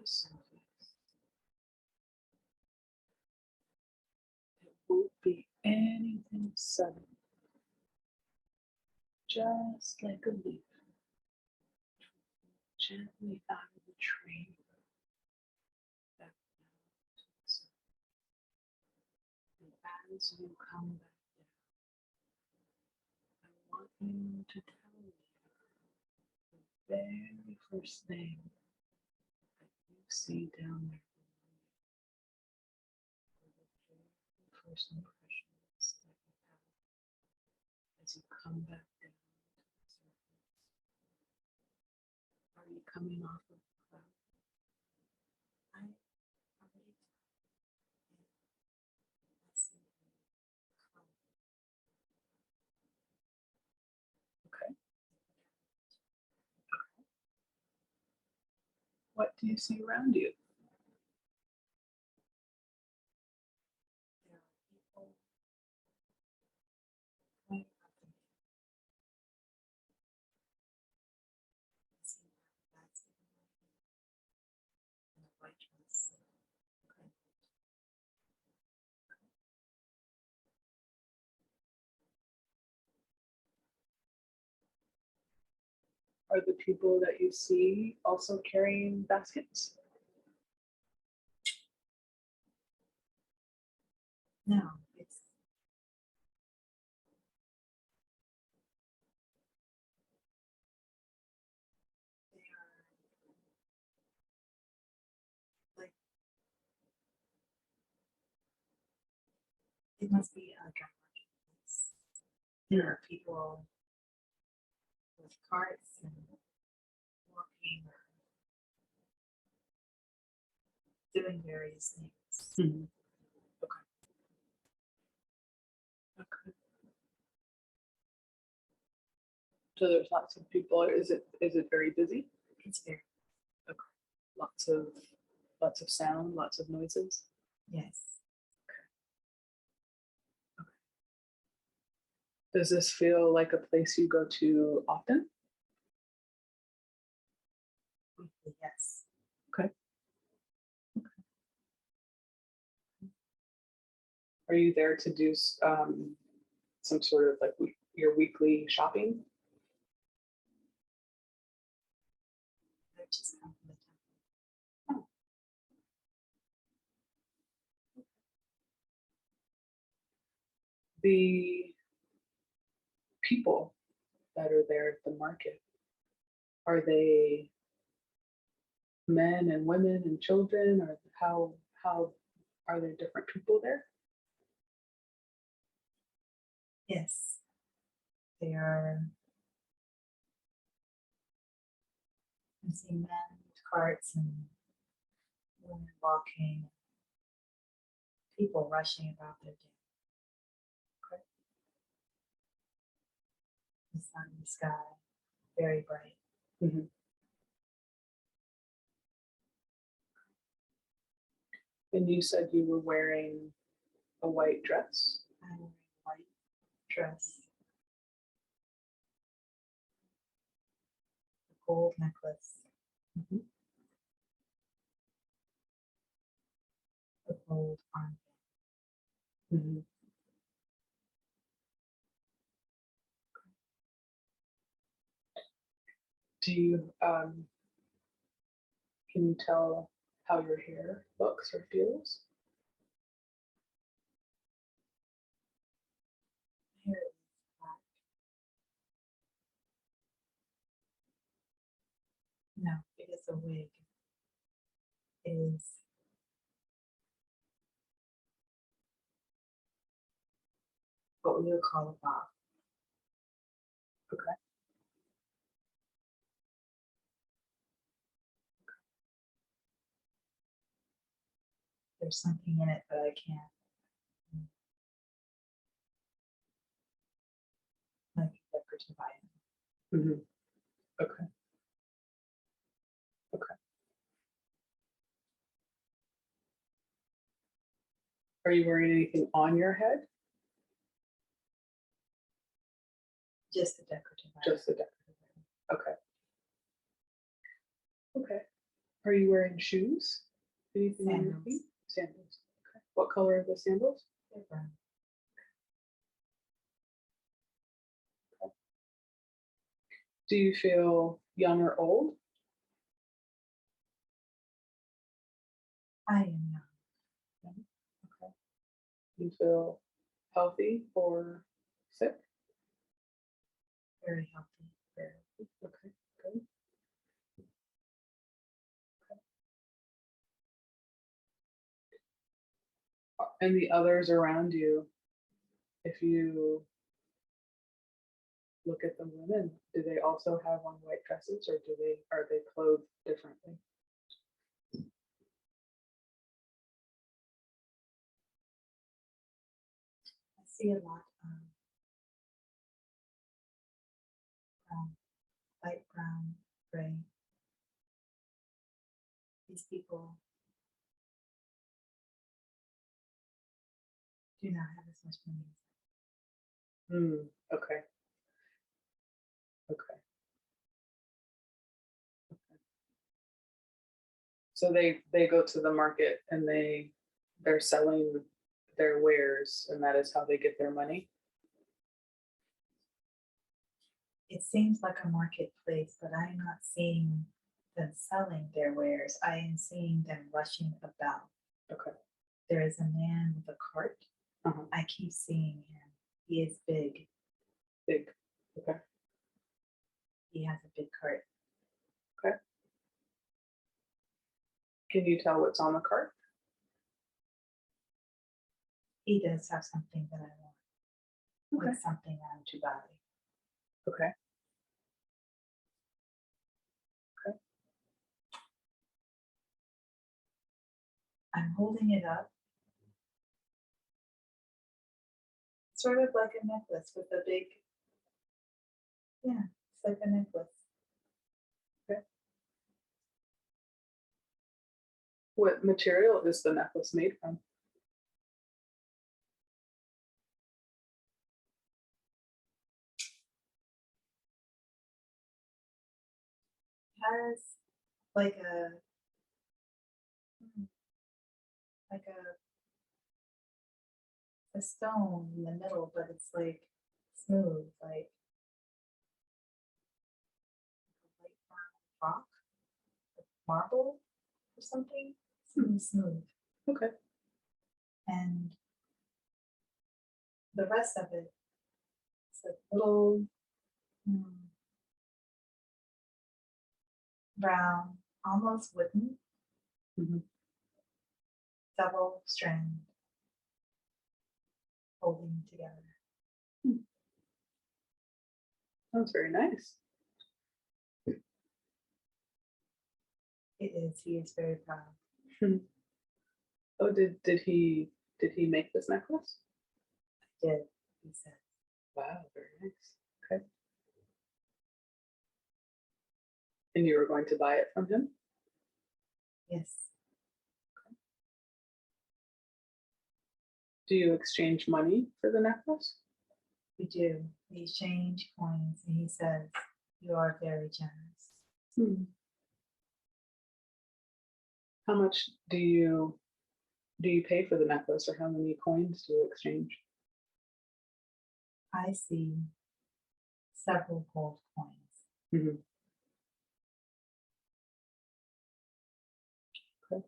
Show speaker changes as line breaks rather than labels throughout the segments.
the surface. It won't be anything sudden, just like a leaf gently out of the tree. Back down to the surface. And as you come back down, I want you to tell me the very first thing that you see down there. The very first impressions that you have as you come back down to the surface. Are you coming off of the cloud? I already see cloud. Okay. What do you see around you? There are people playing up and down. I see that's in the white dress. Okay. Are the people that you see also carrying baskets?
No, it's they are like it must be like a marketplace. There are people with carts and walking or doing various things.
Mm-hmm. Okay. So there's lots of people. Is it very busy?
It's very
Okay. Lots of sound, lots of noises.
yes.
Does this feel like a place you go to often?
Yes.
Okay. Are you there to do some sort of like your weekly shopping?
I just come from the temple.
The people that are there at the market, are they men and women and children, or how are there different people there?
Yes. They are I see men with carts and women walking, people rushing about their day. Okay. The sun in the sky, very bright.
Mm-hmm. And you said you were wearing a white dress?
I'm wearing a white dress, a gold necklace,
Mm-hmm.
a gold armband.
Mm-hmm. Do you can you tell how your hair looks or feels?
My hair is black. No, it is a wig. It is what we would call a bob.
Okay.
There's something in it, but I can't. Like decorative item.
Mm-hmm. Okay. Okay. Are you wearing anything on your head?
Just the decorative item.
Just the decorative item. Okay. Okay. Are you wearing shoes? Anything on your
Sandals.
feet? Sandals. Okay. What color are the sandals?
They're brown.
Do you feel young or old?
I am young.
Okay. Do you feel healthy or sick?
Very healthy.
Very healthy. Okay, good. And the others around you, if you look at the women, do they also have on white dresses, or are they clothed differently?
I see a lot of brown, light brown, gray. These people do not have as much money.
Okay. Okay. So they go to the market and they're selling their wares, and that is how they get their money.
It seems like a marketplace, but I am not seeing them selling their wares. I am seeing them rushing about.
Okay.
There is a man with a cart.
Uh-huh.
I keep seeing him. He is big.
Big. Okay.
He has a big cart.
Okay. Can you tell what's on the cart?
He does have something that I want.
Okay.
Like something I'm to buy.
Okay.
I'm holding it up. Sort of like a necklace with a big, yeah, it's like a necklace.
Okay. What material is the necklace made from?
It has like a, like a stone in the middle, but it's like smooth, like a light brown rock, like marble or something. Smooth.
Okay.
And the rest of it, it's like little brown, almost wooden,
Mhm.
double strand holding together.
Sounds very nice.
It is. He is very proud.
Oh, did he make this necklace?
I did, he said.
Wow, very nice. Okay. And you were going to buy it from him?
Yes.
Do you exchange money for the necklace?
We do. We exchange coins, and he says, "You are very generous."
How much do you pay for the necklace, or how many coins do you exchange?
I see several gold coins.
Mhm. Okay.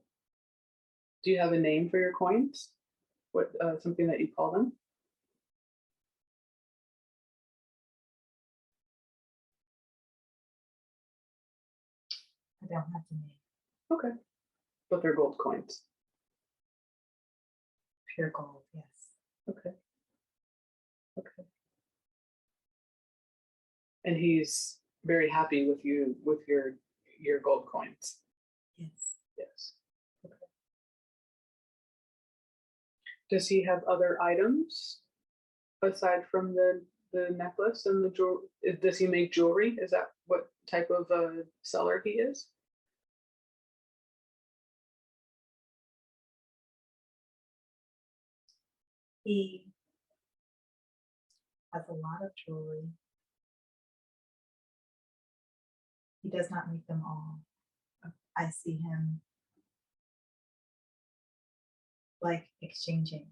Do you have a name for your coins? What something that you call them?
I don't have the name.
Okay. But they're gold coins.
Pure gold, yes.
Okay. Okay. And he's very happy with you with your gold coins.
Yes.
Yes. Okay. Does he have other items aside from the necklace and the jewelry? Does he make jewelry? Is that what type of seller he is?
He has a lot of jewelry. He does not make them all. I see him like exchanging.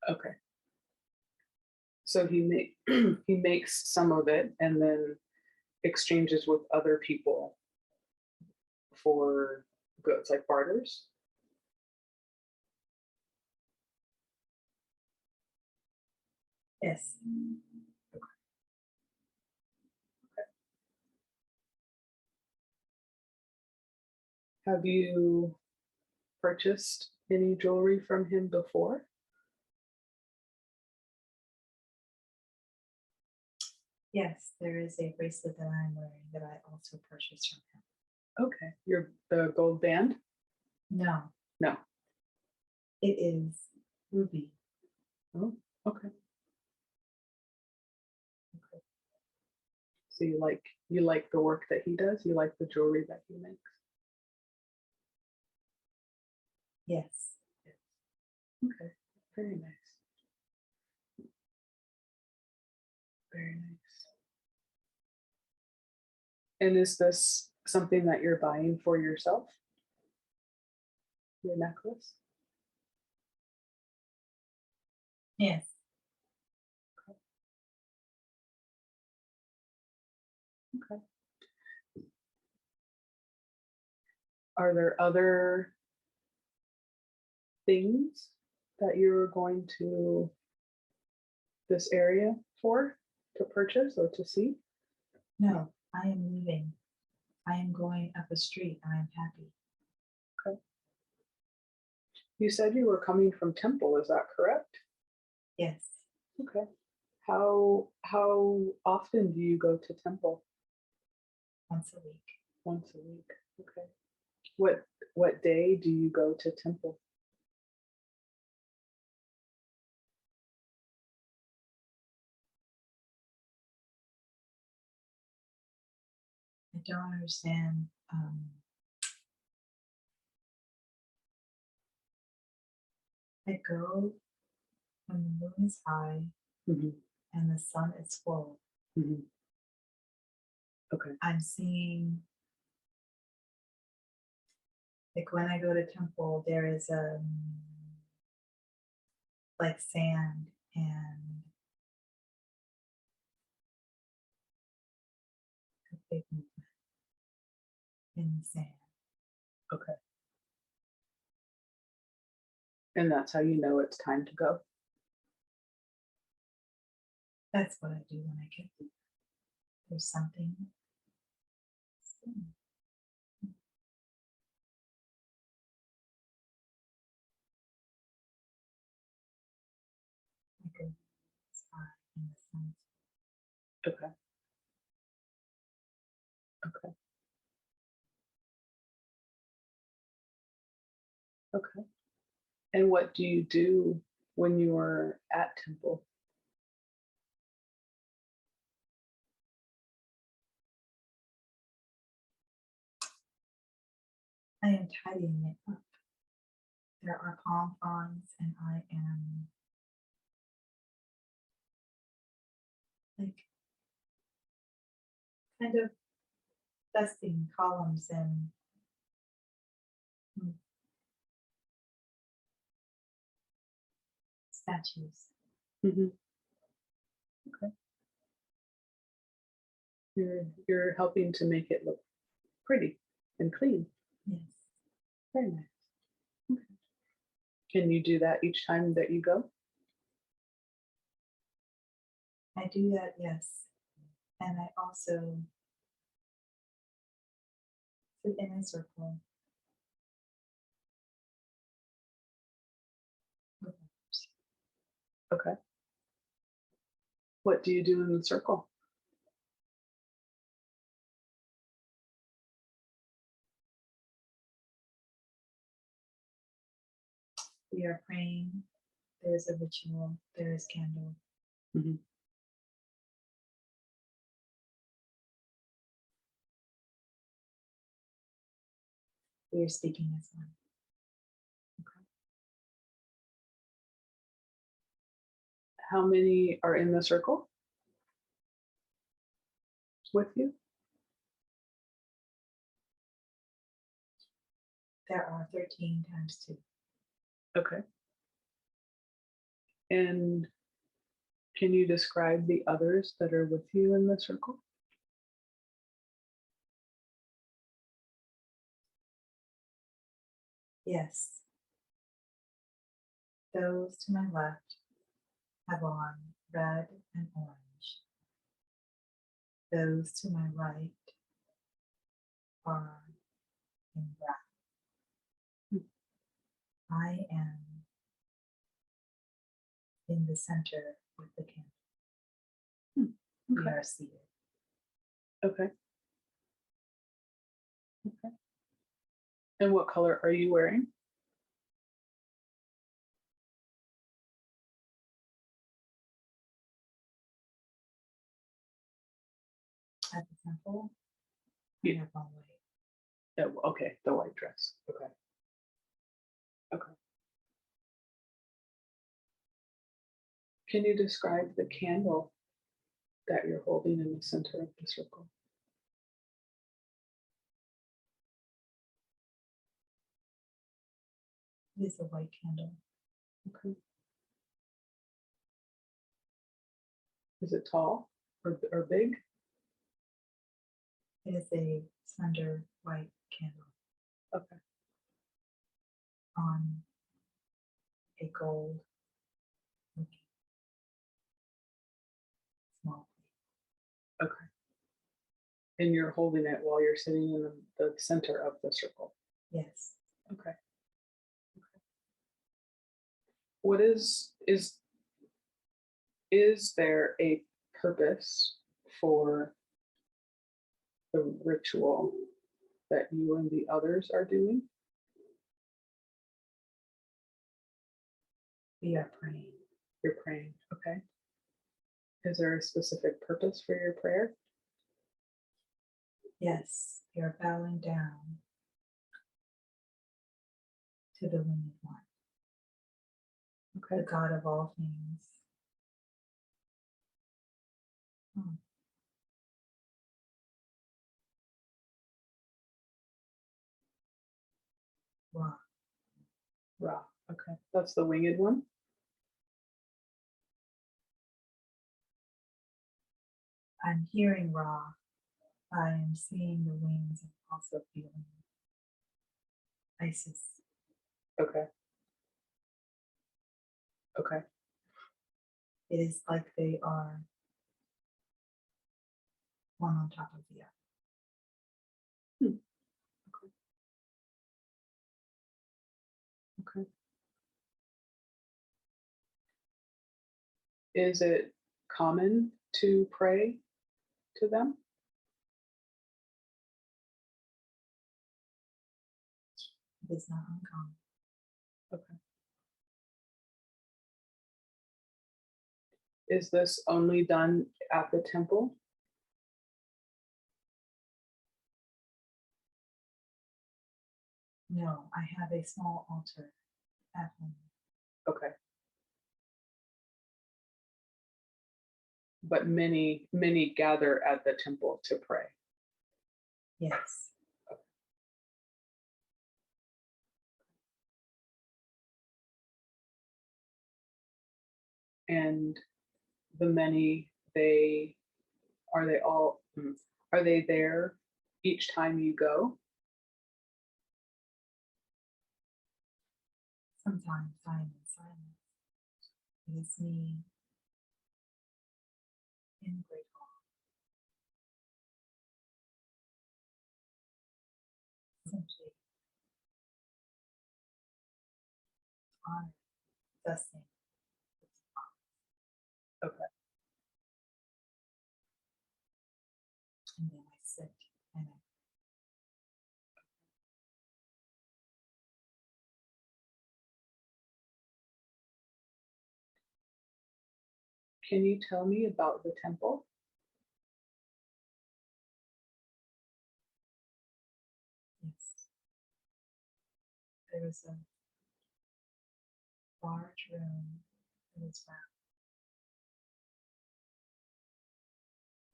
Okay. So he makes some of it and then exchanges with other people for goods, like barters.
Yes.
Have you purchased any jewelry from him before?
Yes, there is a bracelet that I'm wearing that I also purchased from him.
Okay. The gold band?
No,
No.
it is ruby.
Oh, okay. Okay. So you like the work that he does? You like the jewelry that he makes?
Yes.
Okay. Very nice. Very nice. And is this something that you're buying for yourself? Your necklace?
Yes.
Okay. Are there other things that you're going to this area for to purchase or to see?
No, I am leaving. I am going up a street and I'm happy.
Okay. You said you were coming from Temple, is that correct?
Yes.
Okay. How often do you go to Temple?
Once a week.
Once a week. Okay. What day do you go to Temple?
I don't understand. I go when the moon is high
Mm-hmm.
and the sun is full.
Mm-hmm. Okay.
I'm seeing, like when I go to temple, there is like sand and a big movement in the sand.
Okay. And that's how you know it's time to go.
That's what I do when I get there. There's something. Like a spot in the sun.
Okay. Okay. Okay. And what do you do when you are at Temple?
I am tidying it up. There are palm fronds and I am like kind of dusting columns and statues.
Mm-hmm. Okay. You're helping to make it look pretty and clean.
Yes,
Very nice. Okay. Can you do that each time that you go?
I do that, yes. And I also sit in a circle with others.
Okay. What do you do in the circle?
We are praying, there is a ritual, there is candle.
Mm-hmm.
We are speaking as one.
Okay. How many are in the circle with you?
There are 13 times 2.
Okay. And can you describe the others that are with you in the circle?
Yes. Those to my left have on red and orange. Those to my right are in brown. I am in the center with the candle. We
Okay.
are seated.
Okay. Okay. And what color are you wearing?
At the temple,
Yeah.
I have on white.
Yeah, okay, the white dress. Okay. Okay. Can you describe the candle that you're holding in the center of the circle?
It is a white candle.
Okay. Is it tall or big?
It is a slender white candle
Okay.
on a gold looking small plate.
Okay. And you're holding it while you're sitting in the center of the circle.
Yes.
Okay. Okay. What is there a purpose for the ritual that you and the others are doing?
We are praying.
You're praying. Okay. Is there a specific purpose for your prayer?
Yes, we are bowing down to the winged one,
Okay.
the God of all things. Hmm. Wow.
Ra. Okay. That's the winged one.
I'm hearing Ra. I am seeing the wings and also feeling Isis.
Okay. Okay.
It is like they are one on top of the other.
Hmm. Okay. Okay. Is it common to pray to them?
It is not uncommon.
Okay. Is this only done at the temple?
No, I have a small altar at home.
Okay. But many gather at the temple to pray.
Yes.
And the many, are they there each time you go?
Sometimes I am in silence. It is me in the great hall. Simply honored, thusing.
Okay.
And then I sit and I
Can you tell me about the temple?
yes. There is a large room that is round.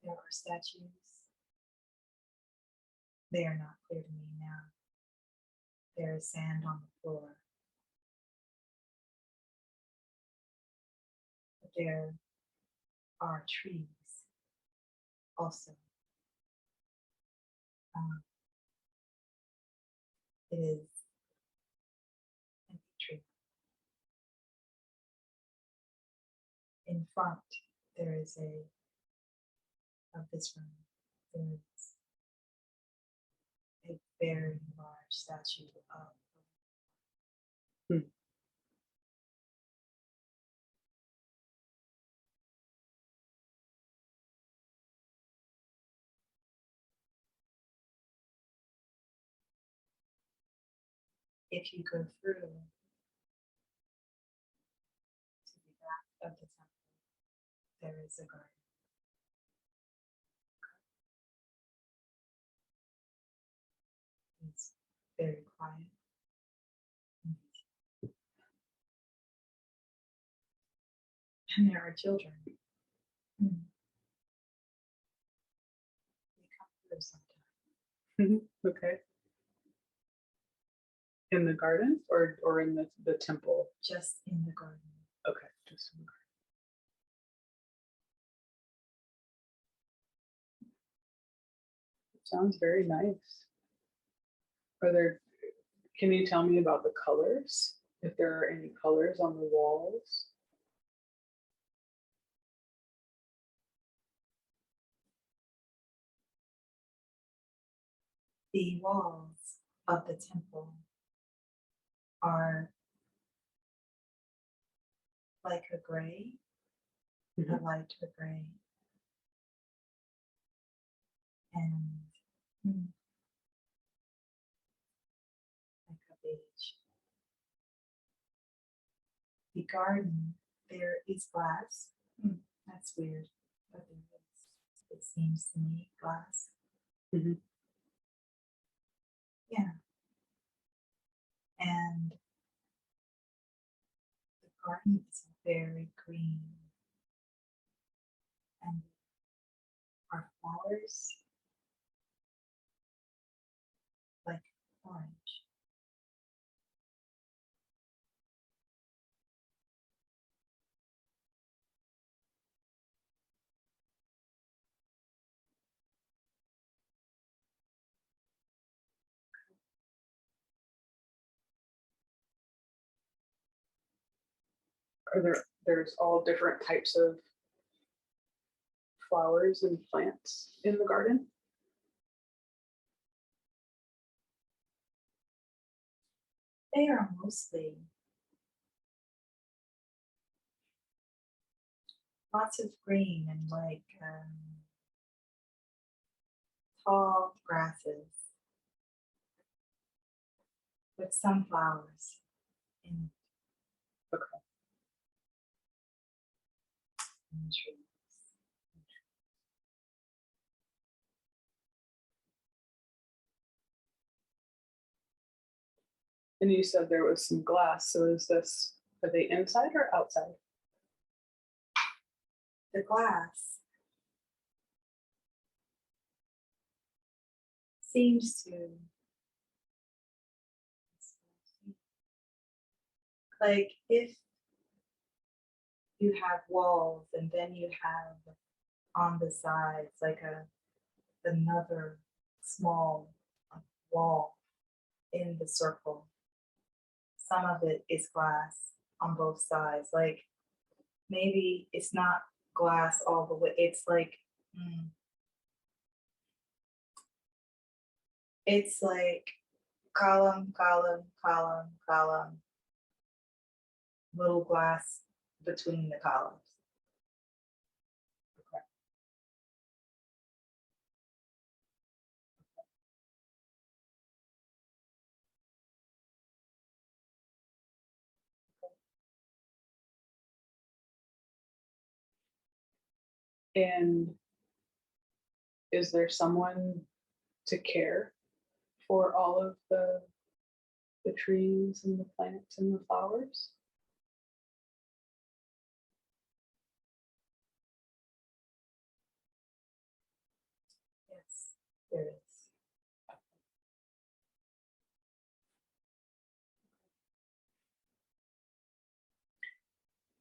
There are statues. They are not clear to me now. there is sand on the floor. But there are trees also. It is a tree. In front, there is of this room, there is a very large statue of.
Hmm.
If you go through to the back of the temple, there is a garden. It's very quiet. And there are children. They come through sometimes.
Okay. In the garden or in the temple?
Just in the garden.
Okay, just in the garden. Sounds very nice. Can you tell me about the colors? If there are any colors on the walls?
The walls of the temple are like a gray, a lighter gray, and like a beige. The garden, there is glass. That's weird, but there is. It seems to me glass.
Mhm.
Yeah. And the garden is very green. And our flowers like orange.
There's all different types of flowers and plants in the garden?
They are mostly lots of green and like tall grasses with some flowers in
Okay.
the trees.
And you said there was some glass, so are they inside or outside?
The glass seems to like if you have walls and then you have on the sides like another small wall in the circle. Some of it is glass on both sides. Like maybe it's not glass all the way. It's like it's like column, column, column, column, little glass between the columns.
Okay. And is there someone to care for all of the trees and the plants and the flowers?
Yes, there is.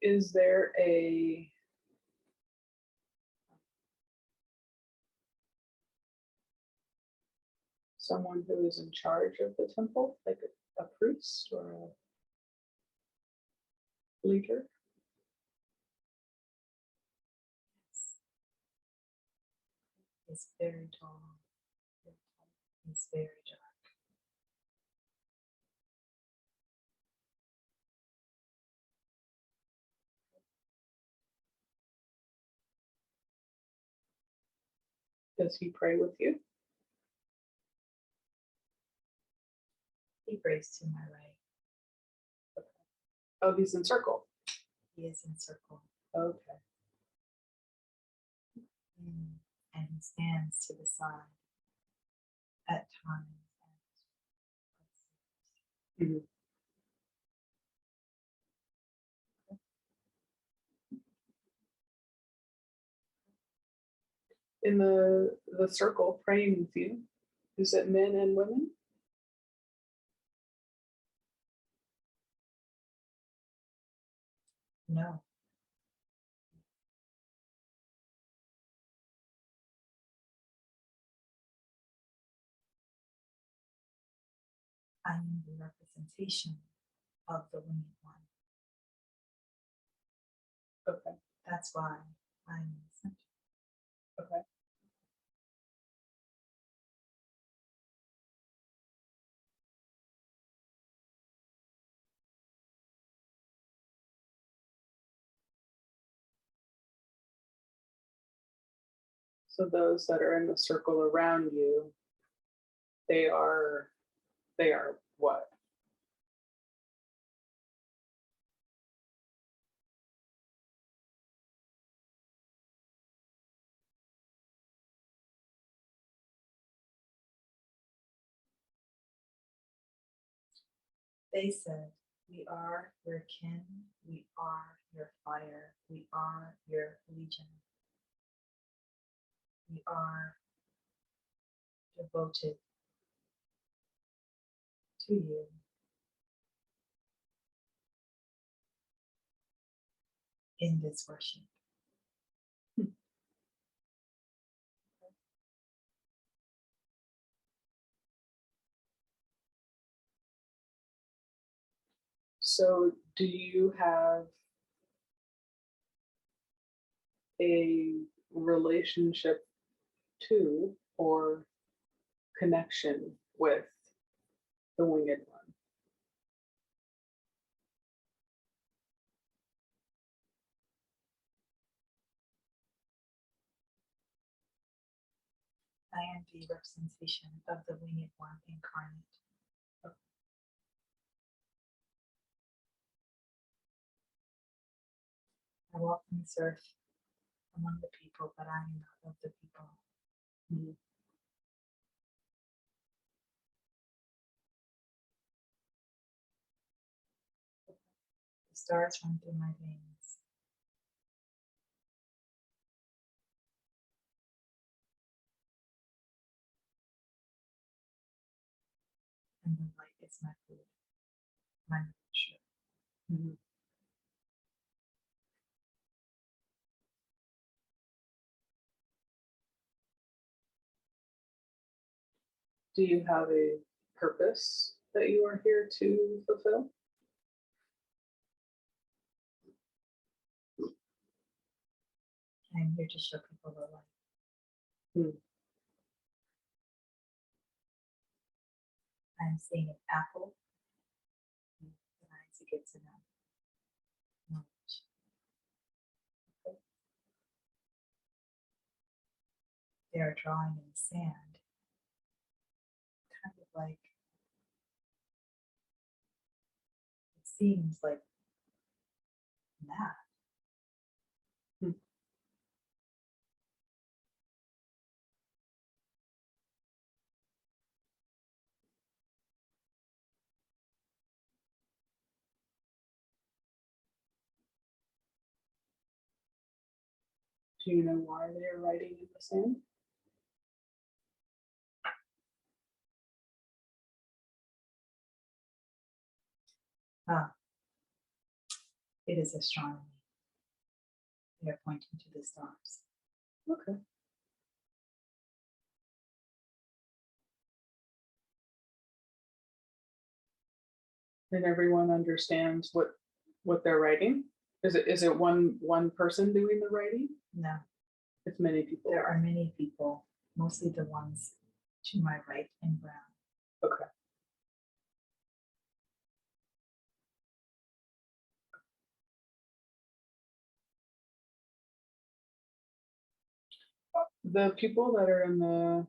Is there a someone who is in charge of the temple, like a priest or a leader?
It's very tall. It's very dark.
Does he pray with you?
He prays to my right.
Oh, he's in circle.
He is in circle.
Okay.
And he stands to the side at times.
Mhm. In the circle praying with you, is it men and women?
No. I am the representation of the winged one.
Okay.
That's why I'm in the center.
Okay. So those that are in the circle around you, they are what?
They said, "We are your kin, we are your fire, we are your legion. We are devoted to you." In this worship.
So do you have a relationship to or connection with the winged one?
I am the representation of the winged one incarnate. I walk in this earth among the people, but I am not of the people.
Mm-hmm.
The stars run through my veins. And the light is my food, my nourishment.
Mm-hmm. Do you have a purpose that you are here to fulfill?
I'm here to show people the light.
Hmm.
I'm seeing an apple, and I to get to know knowledge. They are drawing in the sand, kind of like, it seems like math.
Hmm. Do you know why they are writing in the sand?
Ah, It is astronomy. They are pointing to the stars.
Okay. And everyone understands what they're writing? Is it one person doing the writing?
No,
It's many people.
there are many people, mostly the ones to my right in brown.
Okay. The people that are in the,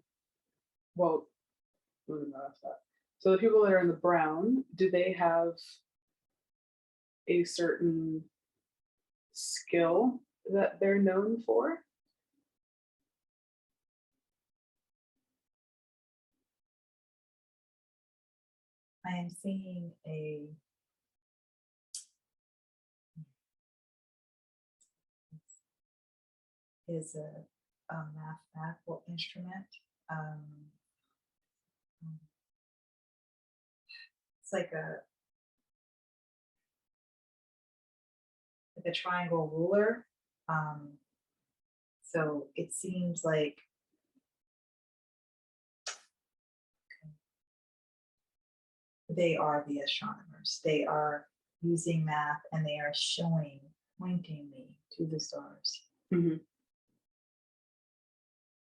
well, let me not ask that. So the people that are in the brown, do they have a certain skill that they're known for?
I am seeing a mathematical instrument. It's like a triangle ruler. So it seems like they are the astronomers. They are using math and they are pointing me to the stars.
Mhm.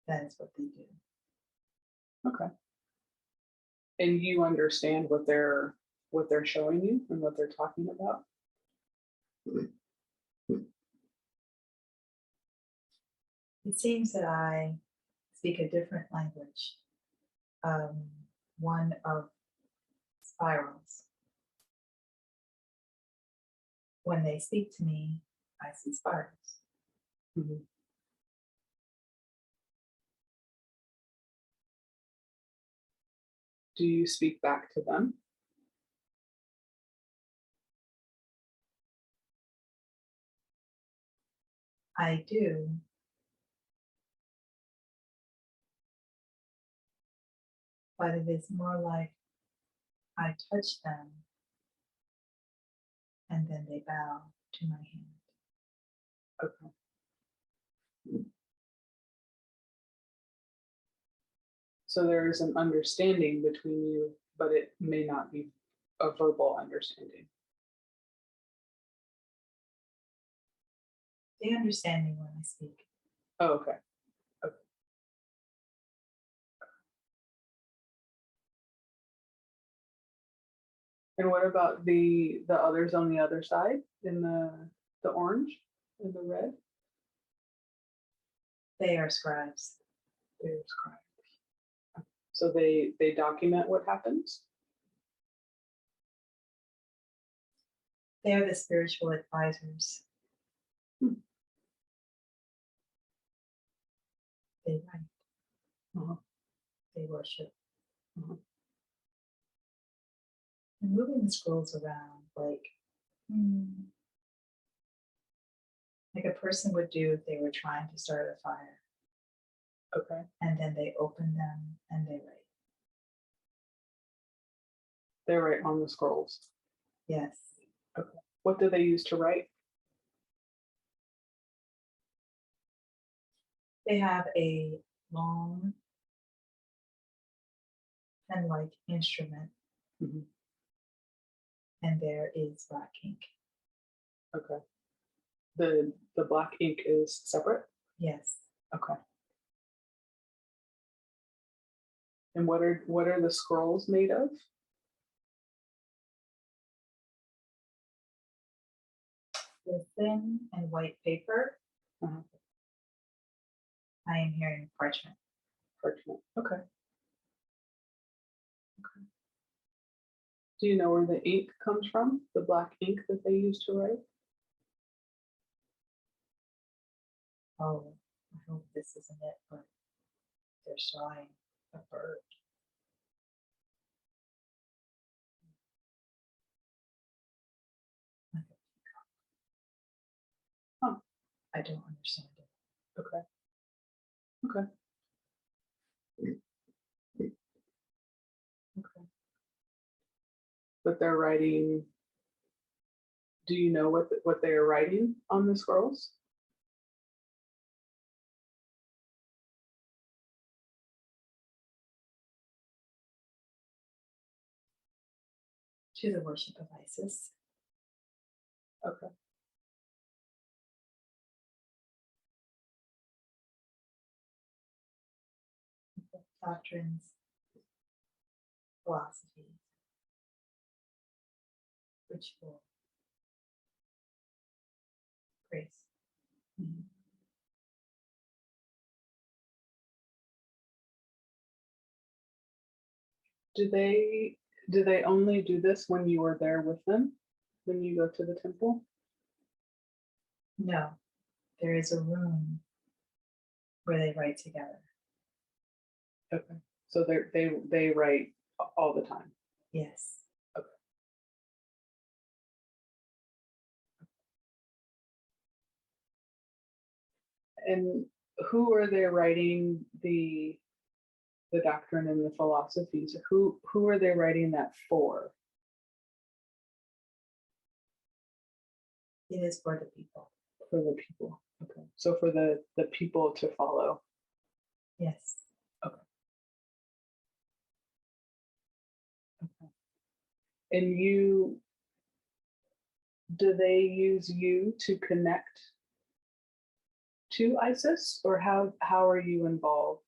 That is what they do.
Okay. And you understand what they're showing you and what they're talking about?
It seems that I speak a different language, one of spirals. When they speak to me, I see spirals.
Mhm. Do you speak back to them?
I do, but it is more like I touch them and then they bow to my hand.
Okay. So there is an understanding between you, but it may not be a verbal understanding.
They understand me when I speak.
Oh, okay. Okay. And what about the others on the other side in the orange and the red?
They are scribes.
They're scribes. So they document what happens?
They are the spiritual advisors.
Hmm.
They write.
Uh-huh.
They worship.
Uh-huh.
And moving the scrolls around like a person would do if they were trying to start a fire.
Okay.
And then they open them and they write.
They write on the scrolls.
Yes.
Okay. What do they use to write?
They have a long pen-like instrument,
Mhm.
and there is black ink.
Okay. The black ink is separate?
Yes.
Okay. And what are the scrolls made of?
The thin and white paper.
Uh-huh.
I am hearing parchment.
Parchment. Okay. Okay. Do you know where the ink comes from? The black ink that they use to write?
Oh, I hope this isn't it, but they're showing a bird. Like a peacock.
Huh.
I don't understand it.
Okay. Okay. Okay. But they're writing Do you know what they are writing on the scrolls?
To the worship of Isis.
Okay.
Doctrines, philosophies, ritual, grace.
Mhm. Do they only do this when you are there with them? When you go to the temple?
No, there is a room where they write together.
Okay. So they write all the time.
Yes.
Okay. And who are they writing the doctrine and the philosophies? Who are they writing that for?
It is for the people.
For the people. Okay. So for the people to follow.
Yes.
Okay. Okay. And do they use you to connect to ISIS, or how are you involved?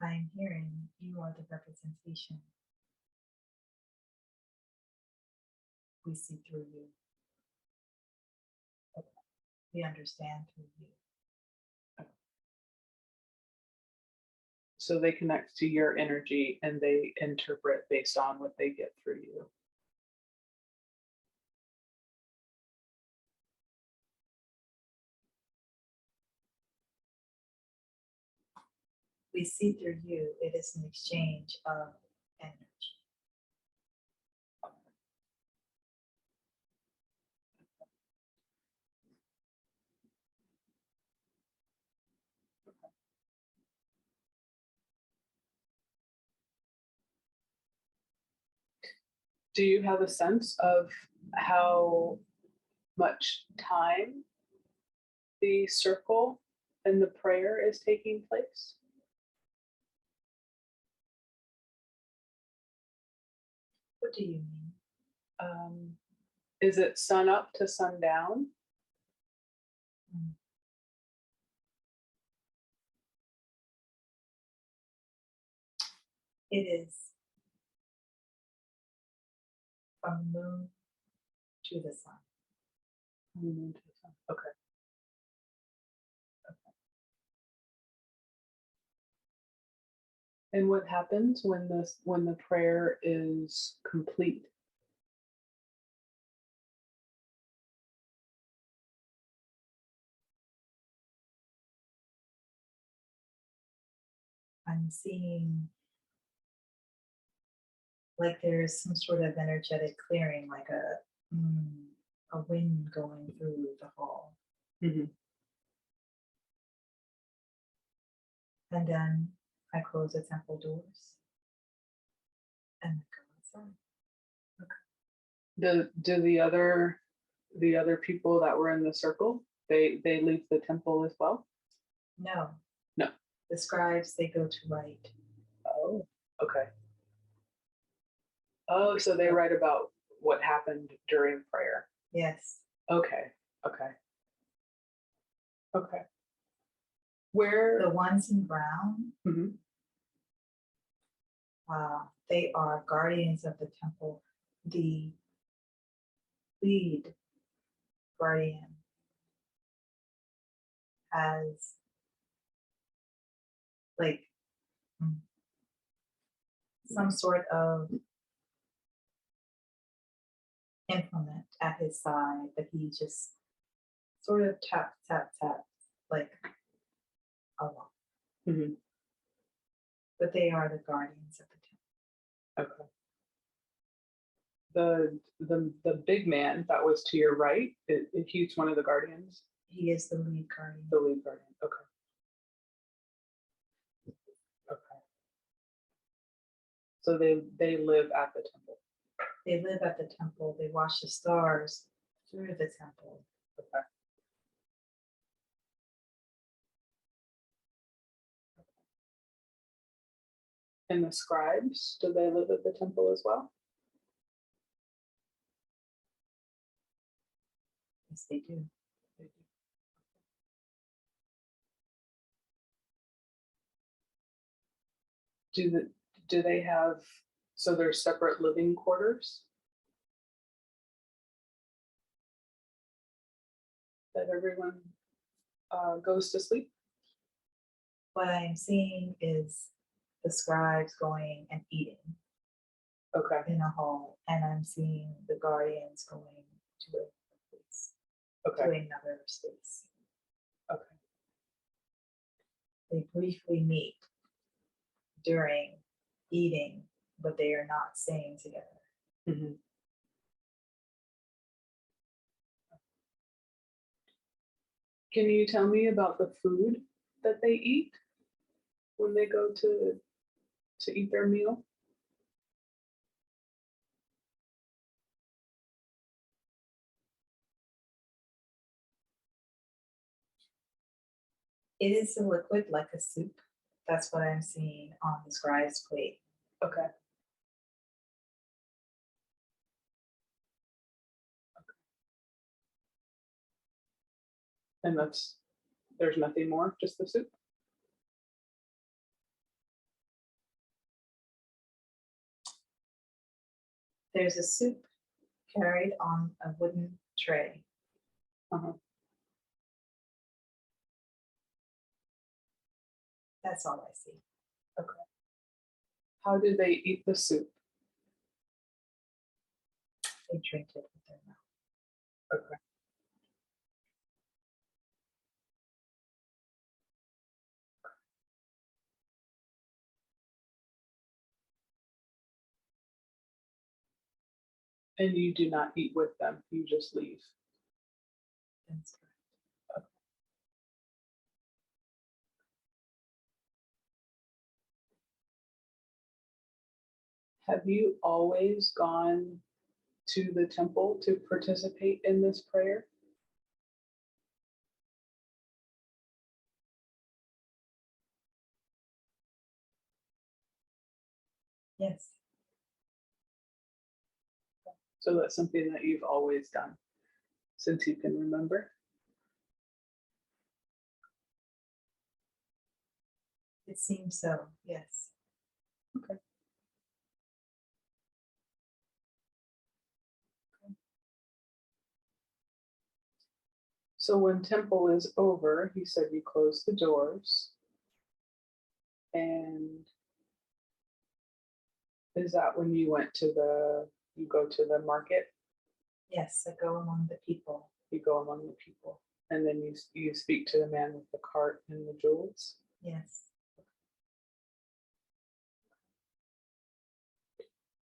I am hearing you are the representation. We see through you. We understand through you.
So they connect to your energy and they interpret based on what they get through you.
We see through you. It is an exchange of energy.
Do you have a sense of how much time the circle and the prayer is taking place?
What do you mean?
Is it sun up to sundown?
It is from the moon to the sun.
Okay. And what happens when the prayer is complete?
I'm seeing like there's some sort of energetic clearing, like a wind going through the hall.
Mm-hmm.
And then I close the temple doors and I go outside.
Do the other people that were in the circle, they leave the temple as well?
No.
No.
The scribes, they go to write.
Oh, okay. Oh, so they write about what happened during prayer.
Yes.
Okay. Okay. Okay. Where
The ones in brown,
Mhm.
they are guardians of the temple. The lead guardian has like some sort of implement at his side that he just sort of tap, tap, tap, like a lot.
Mm-hmm.
But they are the guardians of the temple.
Okay. The big man that was to your right, he's one of the guardians.
He is the lead guardian.
The lead guardian. Okay. Okay. So they live at the temple.
They live at the temple. They watch the stars through the temple.
Okay. And the scribes, do they live at the temple as well?
Yes, they do.
They do. Do they have, so they're separate living quarters that everyone goes to sleep?
What I'm seeing is the scribes going and eating
Okay.
in a hall, and I'm seeing the guardians going to a place, to
Okay.
another space.
Okay.
They briefly meet during eating, but they are not staying together.
Mm-hmm. Can you tell me about the food that they eat when they go to eat their meal?
It is a liquid like a soup. That's what I'm seeing on the scribe's plate.
Okay. And there's nothing more, just the soup?
There's a soup carried on a wooden tray.
Uh-huh.
That's all I see.
Okay. How do they eat the soup?
They drink it with their mouth.
Okay. And you do not eat with them, you just leave.
That's correct.
Have you always gone to the temple to participate in this prayer?
Yes.
So that's something that you've always done since you can remember?
It seems so, yes.
Okay. So when temple is over, you said you close the doors. And is that when you you go to the market?
Yes, I go among the people.
You go among the people. And then you speak to the man with the cart and the jewels?
Yes.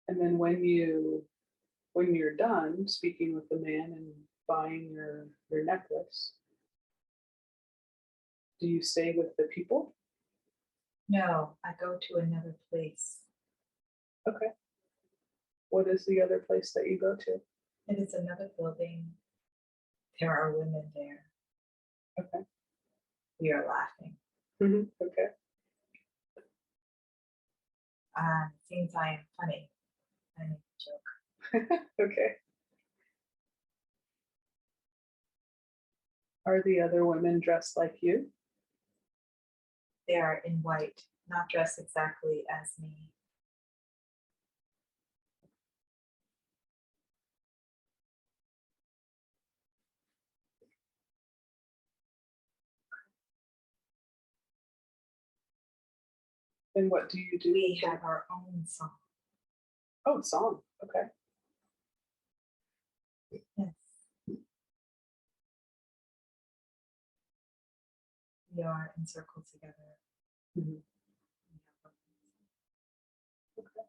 And then when you're done speaking with the man and buying your necklace, do you stay with the people?
No, I go to another place.
Okay. What is the other place that you go to?
It is another building. There are women there.
Okay.
We are laughing.
Okay.
Since I am funny, I make a joke.
Okay. Are the other women dressed like you?
They are in white, not dressed exactly as me.
And what do you do?
We have our own song.
Oh, song. Okay.
Yes. We are in circle together.
Mhm.
We have our own song.
Okay.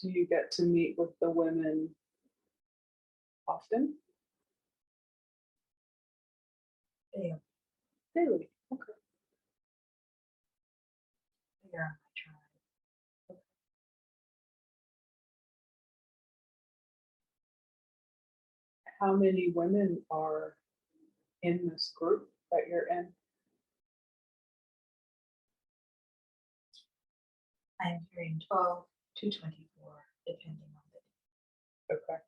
Do you get to meet with the women often?
Daily.
Daily. Okay. how many women are in this group that you're in?
I'm hearing 12 to 24, depending on the day.
Okay.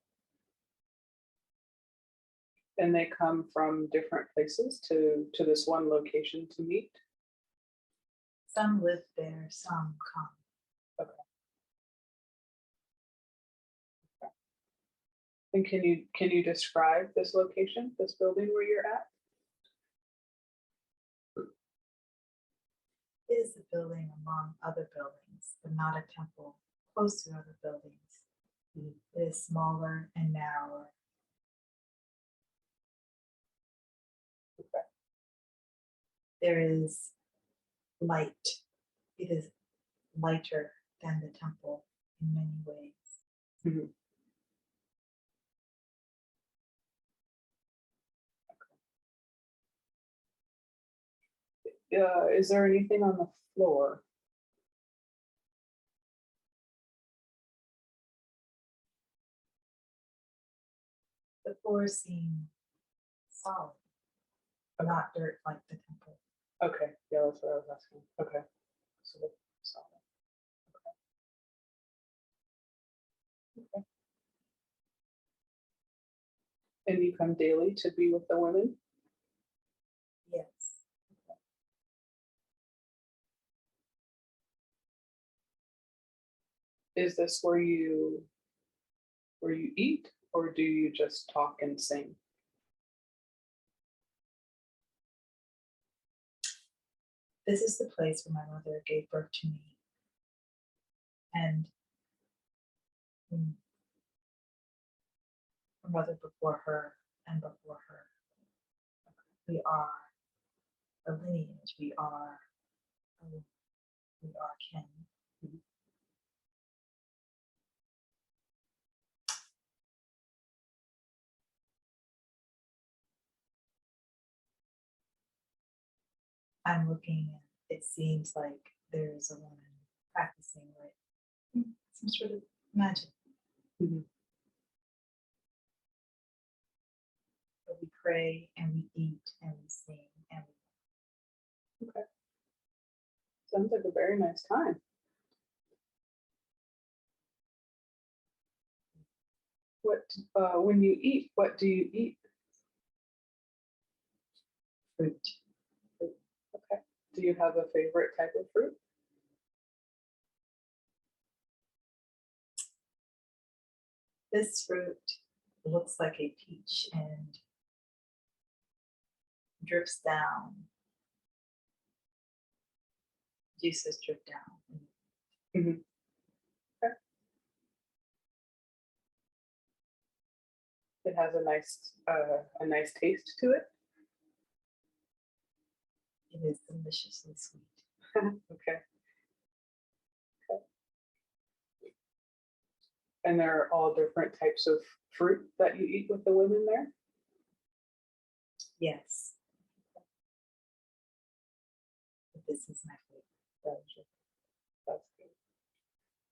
And they come from different places to this one location to meet?
Some live there, some come.
And can you describe this location, this building where you're at?
It is a building among other buildings, but not a temple close to other buildings. It is smaller and narrower.
Okay.
There is light. It is lighter than the temple in many ways.
Mhm. Is there anything on the floor?
The floors seem solid, not dirt like the temple.
Okay, yeah, that's what I was asking. Okay. So solid. Okay. Okay. And you come daily to be with the women?
Yes.
Is this where you eat, or do you just talk and sing?
This is the place where my mother gave birth to me. And her mother before her and before her. We are a lineage. We are kin. I'm looking and it seems like there's a woman practicing like some sort of magic.
Mhm.
But we pray and we eat and we sing and we
Okay. Sounds like a very nice time. What, when you eat, what do you eat?
fruit.
Okay. Do you have a favorite type of fruit?
This fruit looks like a peach and drips down. Juices drip down.
Mhm. Okay. It has a nice taste to it.
It is deliciously sweet.
Okay. Okay. And there are all different types of fruit that you eat with the women there?
Yes. But this is my favorite.
Gotcha. That's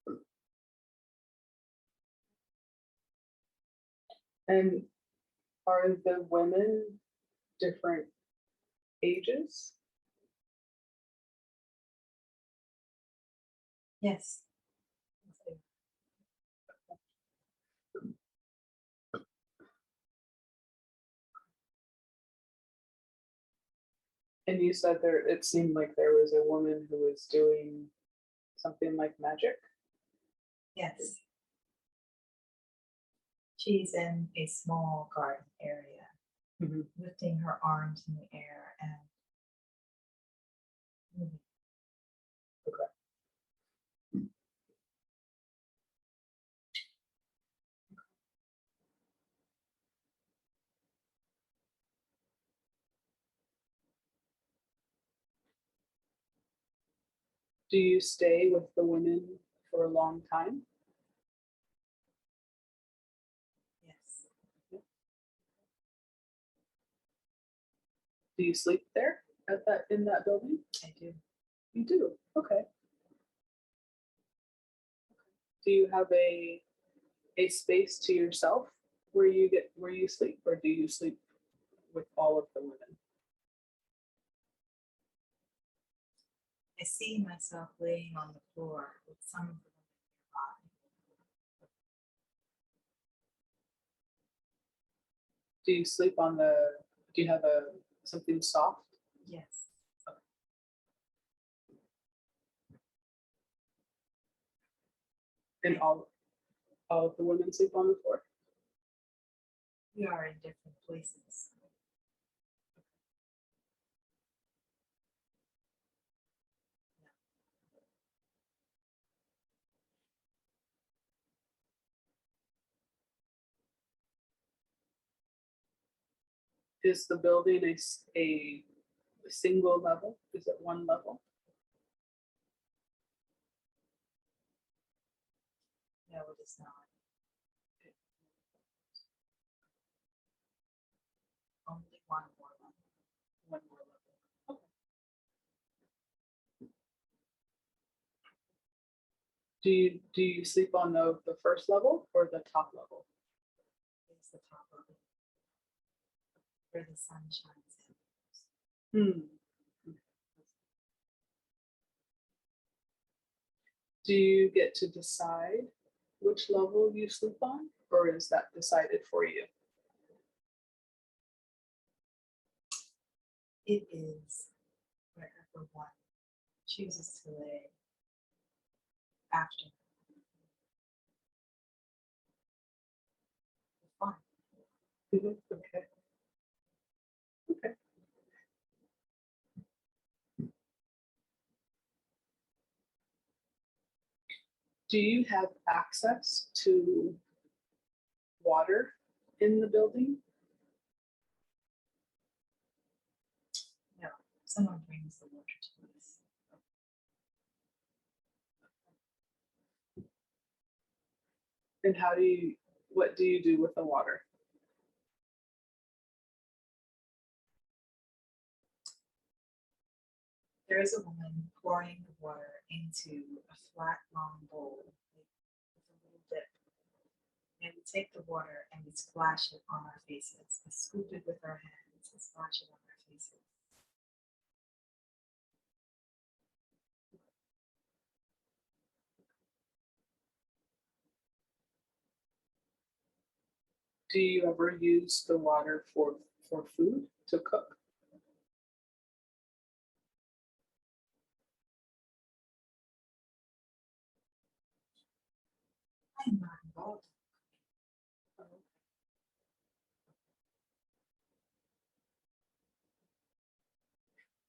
good. And are the women different ages?
Yes.
And you said it seemed like there was a woman who was doing something like magic?
Yes. She's in a small garden area, lifting her arms in the air and moving.
Okay. Do you stay with the women for a long time?
Yes.
Do you sleep there in that building?
I do.
You do. Okay. Do you have a space to yourself where you sleep, or do you sleep with all of the women?
I see myself laying on the floor with some of the women nearby.
Do you sleep on the? Do you have something soft?
Yes.
And all of the women sleep on the floor?
We are in different places.
Is the building a single level? Is it one level?
No, it is not. Only one more level.
One more level. Okay. Do you sleep on the first level or the top level?
It's the top of it, where the sun shines in.
Hmm. Do you get to decide which level you sleep on, or is that decided for you?
It is wherever one chooses to lay after the fun.
Mhm. Okay. Okay. Do you have access to water in the building?
No, someone brings the water to us.
And what do you do with the water?
There is a woman pouring the water into a flat, long bowl with a little dip. And we take the water and we splash it on our faces. We scoop it with our hands and splash it on our faces.
Do you ever use the water for food to cook?
I am not involved.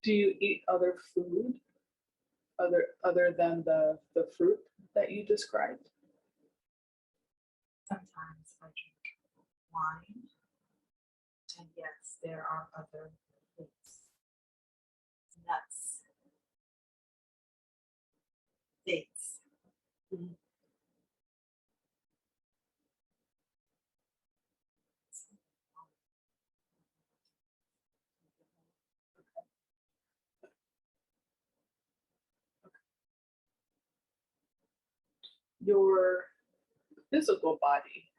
Do you eat other food other than the fruit that you described?
Sometimes I drink wine. And yes, there are other fruits, nuts, dates.
Mhm. Your physical body,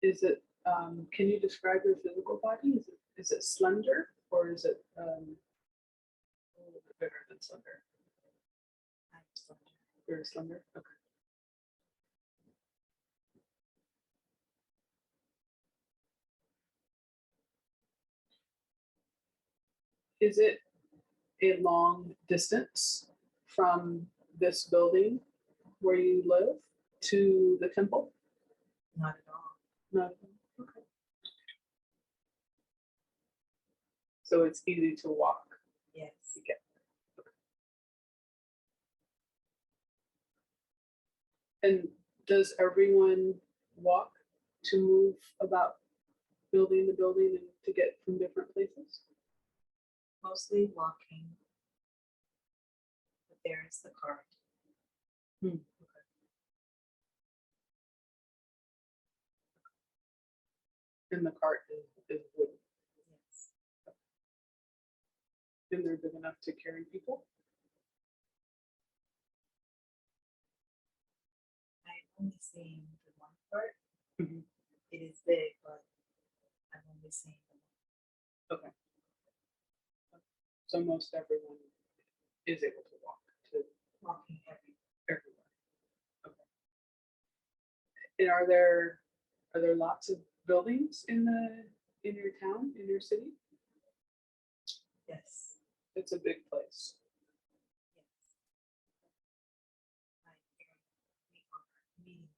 can you describe your physical body? Is it slender, or is it a little bit bigger than slender?
I'm slender.
Very slender? Okay. Is it a long distance from this building where you live to the temple?
Not at all.
No. Okay. So it's easy to walk
Yes.
to get. And does everyone walk to move about building the building and to get from different places?
Mostly walking. But there is the cart.
Hmm. And the cart is wooden.
Yes.
And they're big enough to carry people?
I've only seen the one part.
Mhm.
it is big, but I've only seen them
Okay. So most everyone is able to walk to
walking everywhere.
everywhere. Okay. And are there lots of buildings in your town, in your city?
Yes,
It's a big place.
yes. Like, we are meeting.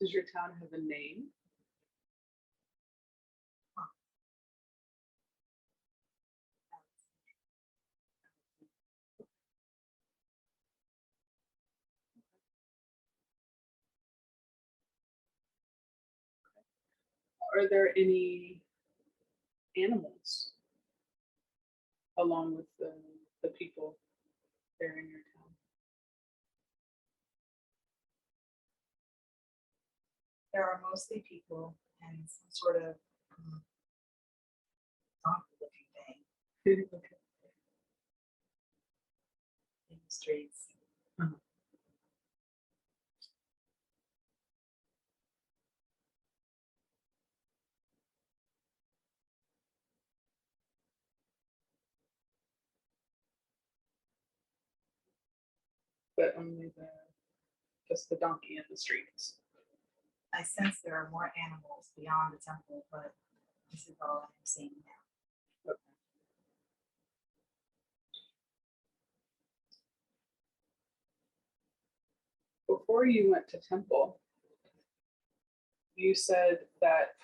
Does your town have a name? Are there any animals along with the people there in your town?
There are mostly people and some sort of donkey-looking thing
Okay.
in the streets.
Uh-huh. But only just the donkey in the streets.
I sense there are more animals beyond the temple, but this is all I'm seeing now.
Okay. Before you went to temple, you said that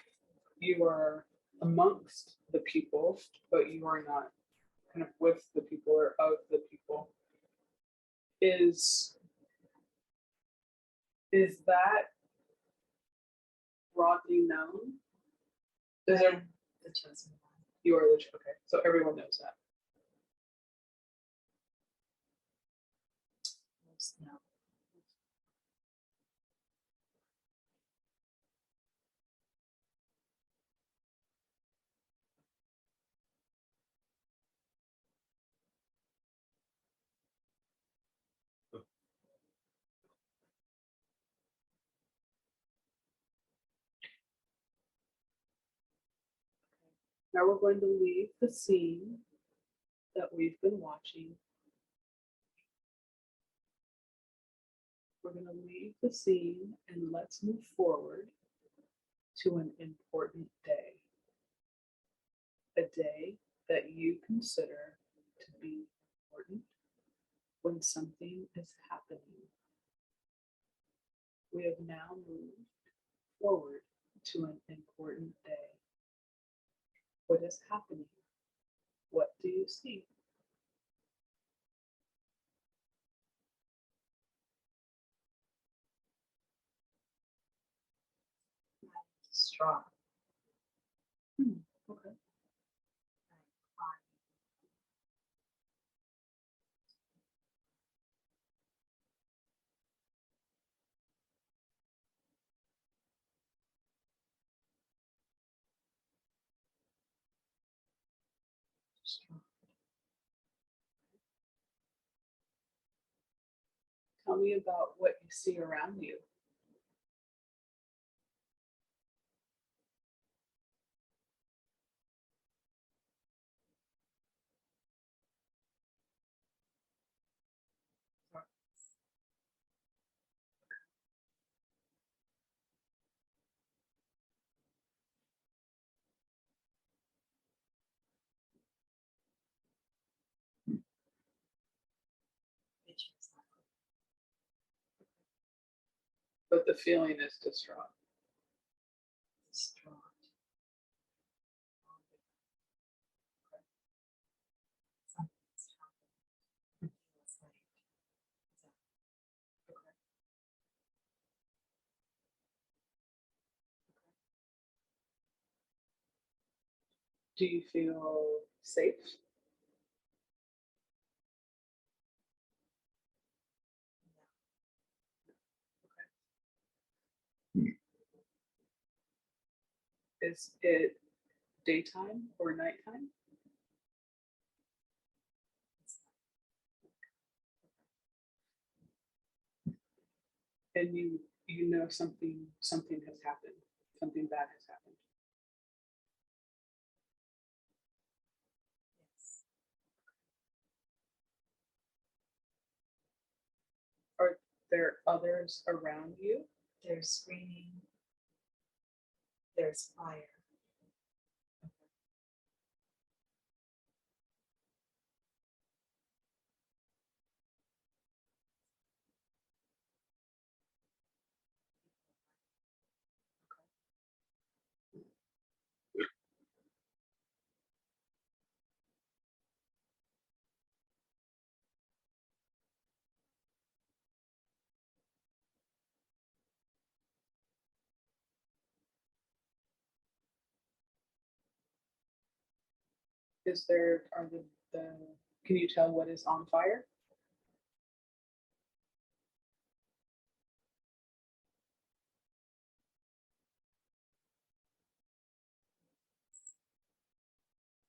you were amongst the people, but you are not kind of with the people or of the people. Is that broadly known? Is
I
there,
am the chosen one.
you are the okay? So everyone knows that.
Most know.
Now we're going to leave the scene that we've been watching. We're going to leave the scene and let's move forward to an important day. A day that you consider to be important when something is happening. We have now moved forward to an important day. What is happening? What do you see?
Strong.
Okay.
Strong.
Tell me about what you see around you.
Which is not
But the feeling is distraught.
strong. Something's happening. It's like
Do you feel safe? Is it daytime or nighttime? And you know something has happened, something bad has happened.
Yes.
Are there others around you?
There's screaming. There's fire.
Is there, are the can you tell what is on fire?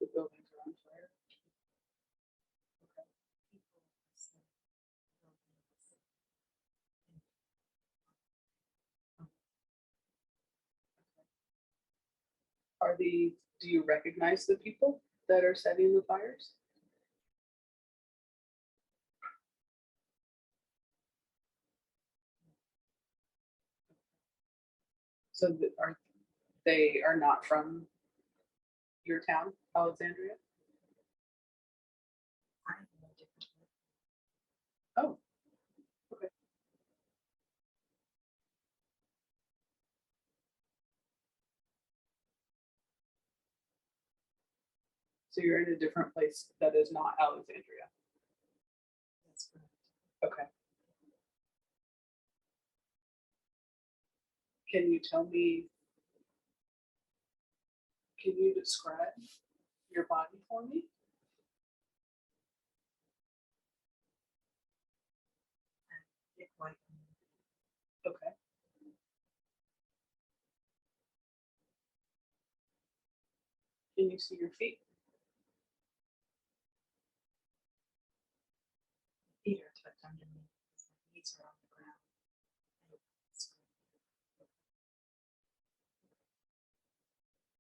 The buildings are on fire. Okay.
People are saying buildings.
Are do you recognize the people that are setting the fires? So they are not from your town, Alexandria?
I'm in a different way.
Oh, okay. So you're in a different place that is not Alexandria.
That's correct.
Okay. Can you tell me, can you describe your body for me?
Thick white.
Okay. Can you see your feet?
Feet are tucked underneath because my knees are on the ground.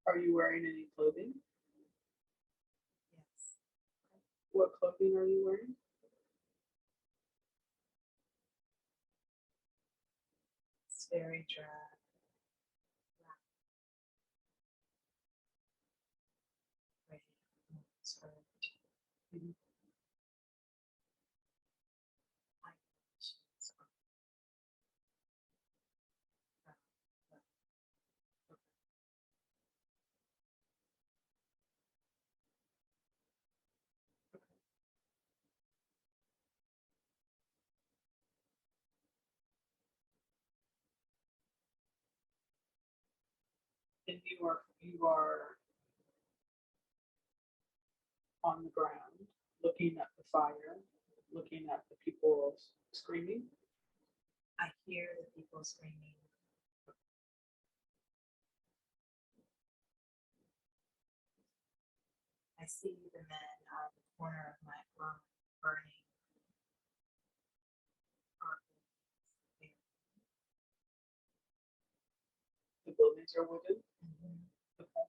Are you wearing any clothing?
Yes.
What clothing are you wearing?
It's very dry. Right. Skirt.
Mhm.
My shoes are brown.
And you are on the ground, looking at the fire, looking at the people screaming.
I hear the people screaming. I see the men out of the corner of my eye burning.
The buildings are wooden. Okay.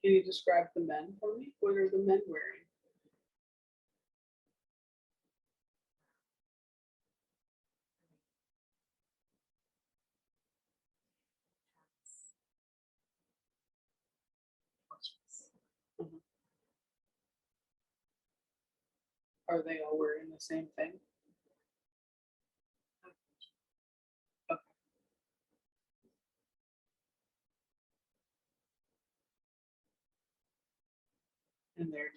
Can you describe the men for me? What are the men wearing? Mhm. Are they all wearing the same thing? Okay. And they're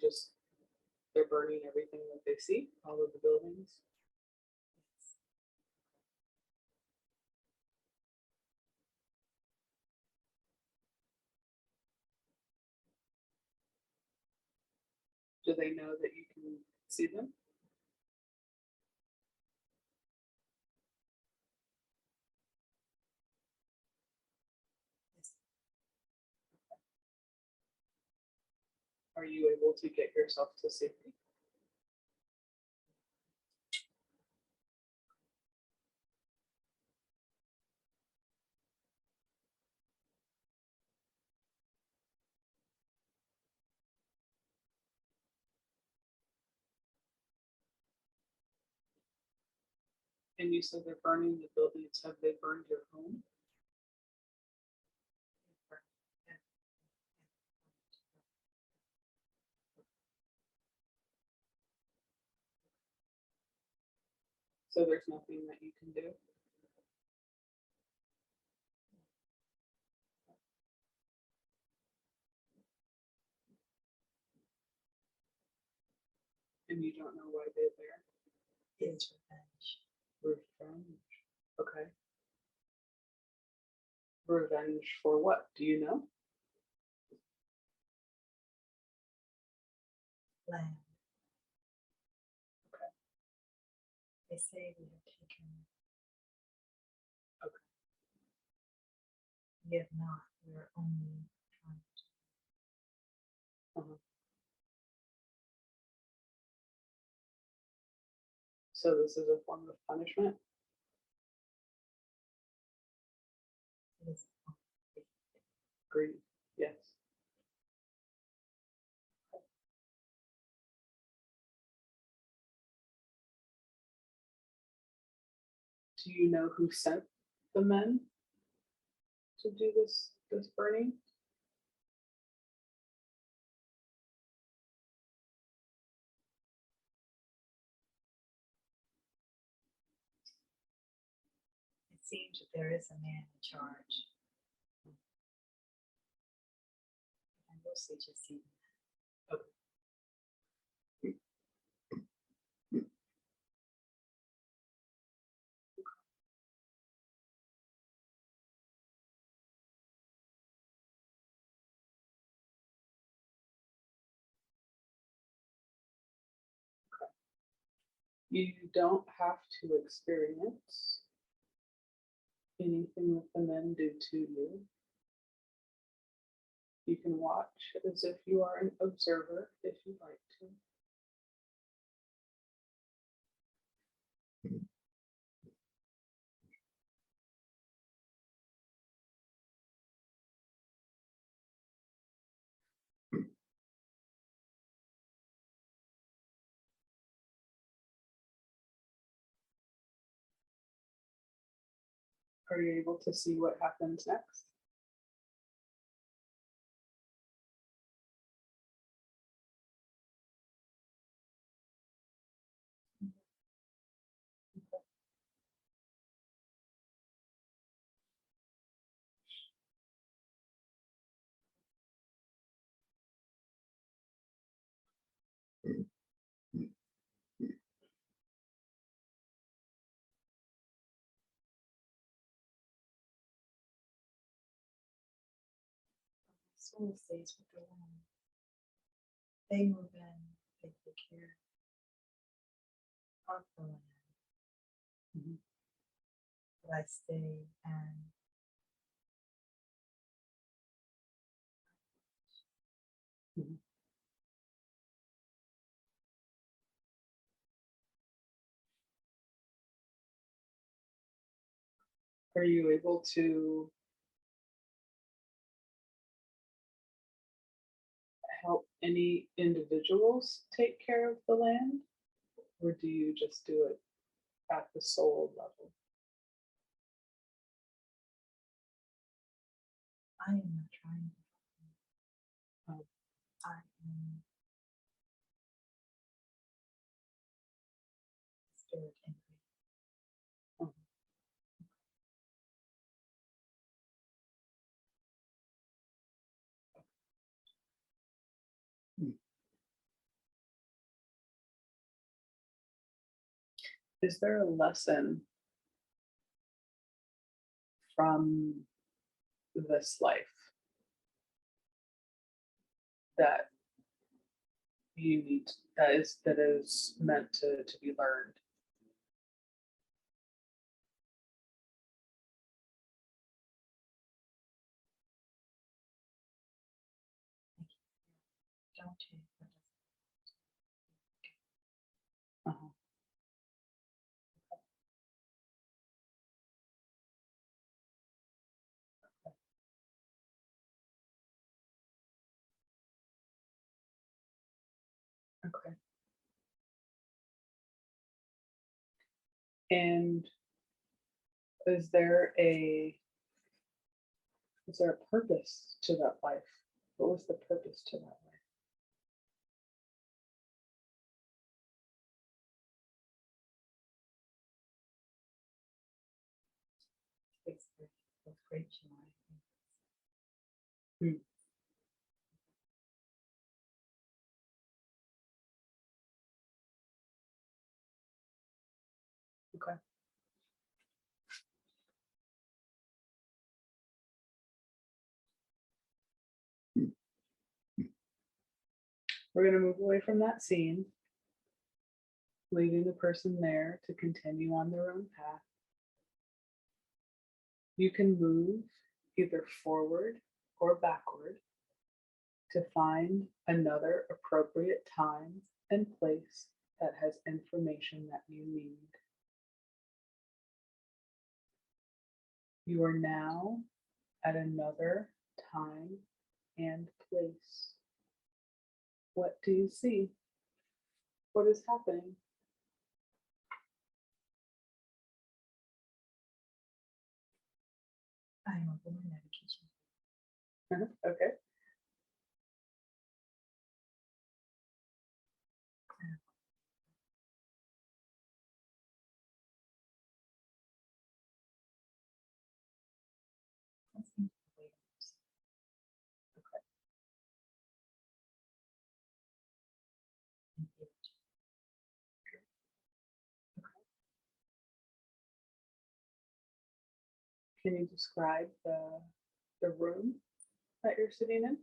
burning everything that they see, all of the buildings. Do they know that you can see them? Are you able to get yourself to safety? And you said they're burning the buildings. Have they burned your home? So there's nothing that you can do? And you don't know why they're there?
It's revenge.
Revenge. Okay. Revenge for what? Do you know?
Land.
Okay.
They say we have taken.
Okay.
We have not. We're only trying to.
Uh-huh. So this is a form of punishment?
It is
Greed. Yes. Do you know who sent the men to do this burning?
It seems that there is a man in charge. I mostly just see that.
Okay. You don't have to experience anything that the men do to you. You can watch as if you are an observer if you'd like to. Are you able to see what happens next?
Soul stays with the land. They move in, they take care of the land.
Mhm.
But I stay and
Mhm. Are you able to help any individuals take care of the land? Or do you just do it at the soul level?
I am not trying to.
Oh.
I am spirit and
Oh. Is there a lesson from this life that you need that is meant to be learned?
don't take what
Uh-huh. Okay. And is there a purpose to that life? What was the purpose to that life?
It's great joy.
Hmm. Okay. We're going to move away from that scene, leaving the person there to continue on their own path. You can move either forward or backward to find another appropriate time and place that has information that you need. You are now at another time and place. What do you see? What is happening?
I am a woman at a kitchen.
Okay.
That seems the way it is. And it-
Can you describe the room that you're sitting in?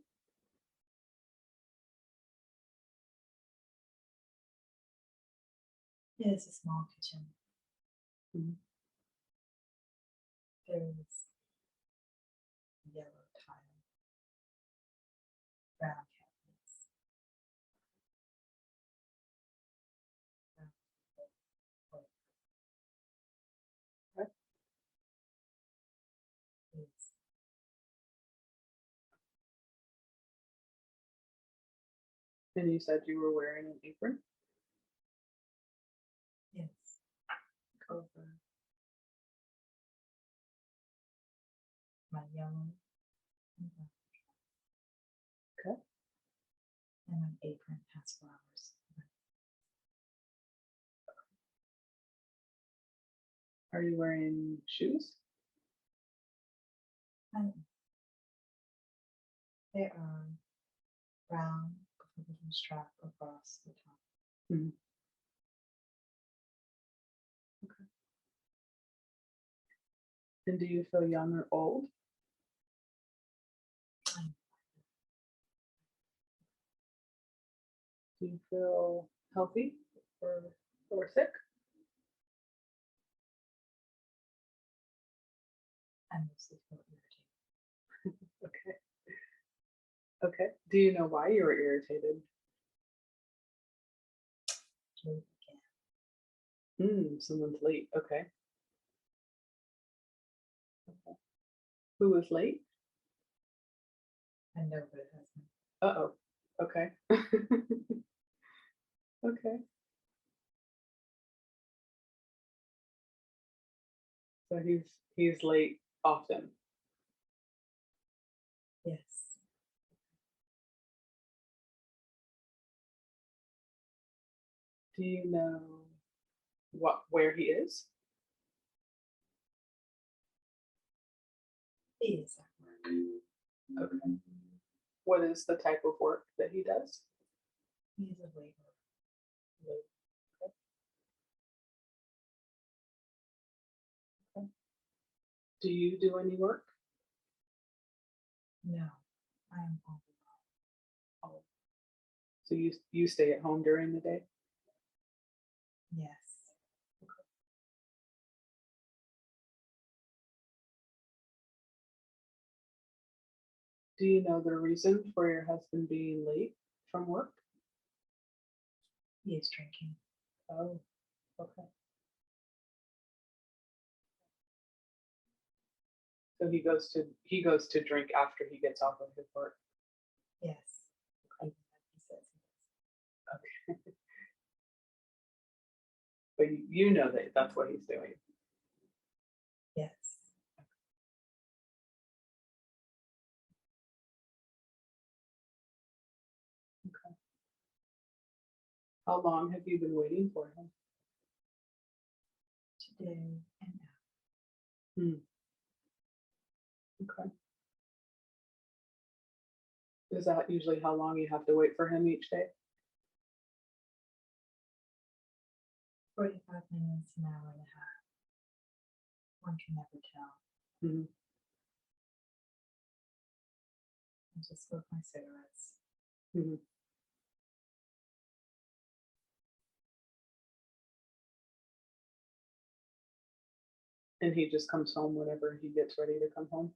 Yeah, it's a small kitchen.
Mhm.
There is yellow tile, brown cabinets, brown wood.
Okay.
It's
And you said you were wearing an apron
yes,
over.
my yellow and brown,
Okay.
and my apron has flowers.
Are you wearing shoes?
And they are brown with a little strap across the top.
Mhm. And do you feel young or old?
I'm
Do you feel healthy or sick?
I mostly feel irritated.
Okay. Okay. Do you know why you were irritated?
Late again.
Someone's late. Okay. Okay. Who was late?
I know, but it hasn't.
Uh-oh. Okay. Okay. So he's late often.
Yes.
Do you know where he is?
He is at work.
Okay. What is the type of work that he does?
He's a laborer.
Late. Okay. Do you do any work?
No, I am home.
Oh. So you stay at home during the day?
Yes.
Do you know the reason for your husband being late from work?
He is drinking.
Oh, okay. So he goes to drink after he gets off of his work.
Yes. He says he does.
Okay. But you know that that's what he's doing.
Yes.
Okay. How long have you been waiting for him?
Today and now.
Okay. Is that usually how long you have to wait for him each day?
45 minutes, an hour and a half. One can never tell.
Mhm.
I just smoke my cigarettes.
Mhm. And he just comes home whenever he gets ready to come home.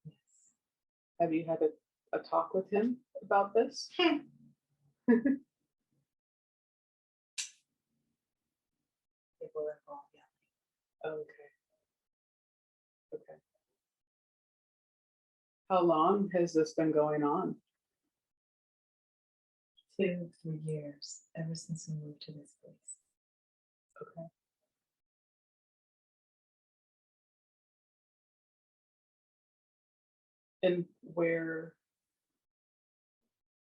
Yes.
Have you had a talk with him about this?
People involved, yeah.
Okay. Okay. How long has this been going on?
2, 3 years, ever since we moved to this place.
Okay. And where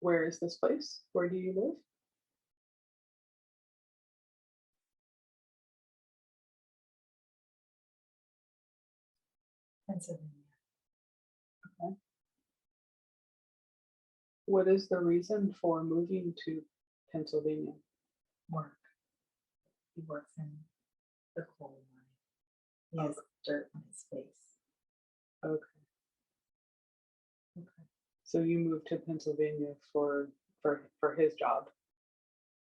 is this place? Where do you live?
Pennsylvania.
Okay. What is the reason for moving to Pennsylvania?
Work. He works in the coal mine. He has dirt on his face.
Okay. Okay. So you moved to Pennsylvania for his job.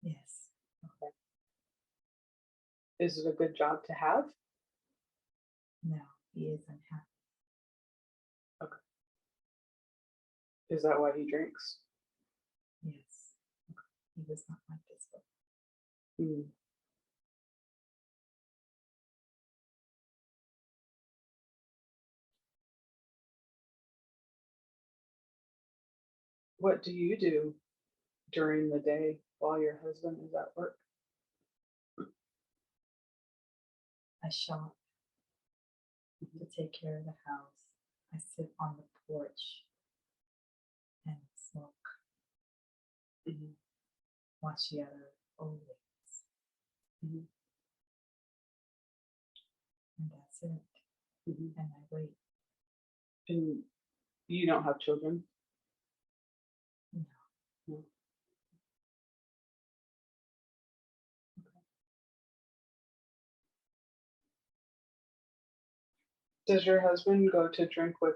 Yes.
Okay. Is it a good job to have?
No, he is unhappy.
Okay. Is that why he drinks?
Yes. He was not like this before.
Hmm. What do you do during the day while your husband is at work?
I shop to take care of the house. I sit on the porch and smoke,
Mhm.
watch the other old ladies,
Mhm.
and that's it.
Mhm.
And I wait.
And you don't have children?
No.
No. Does your husband go to drink with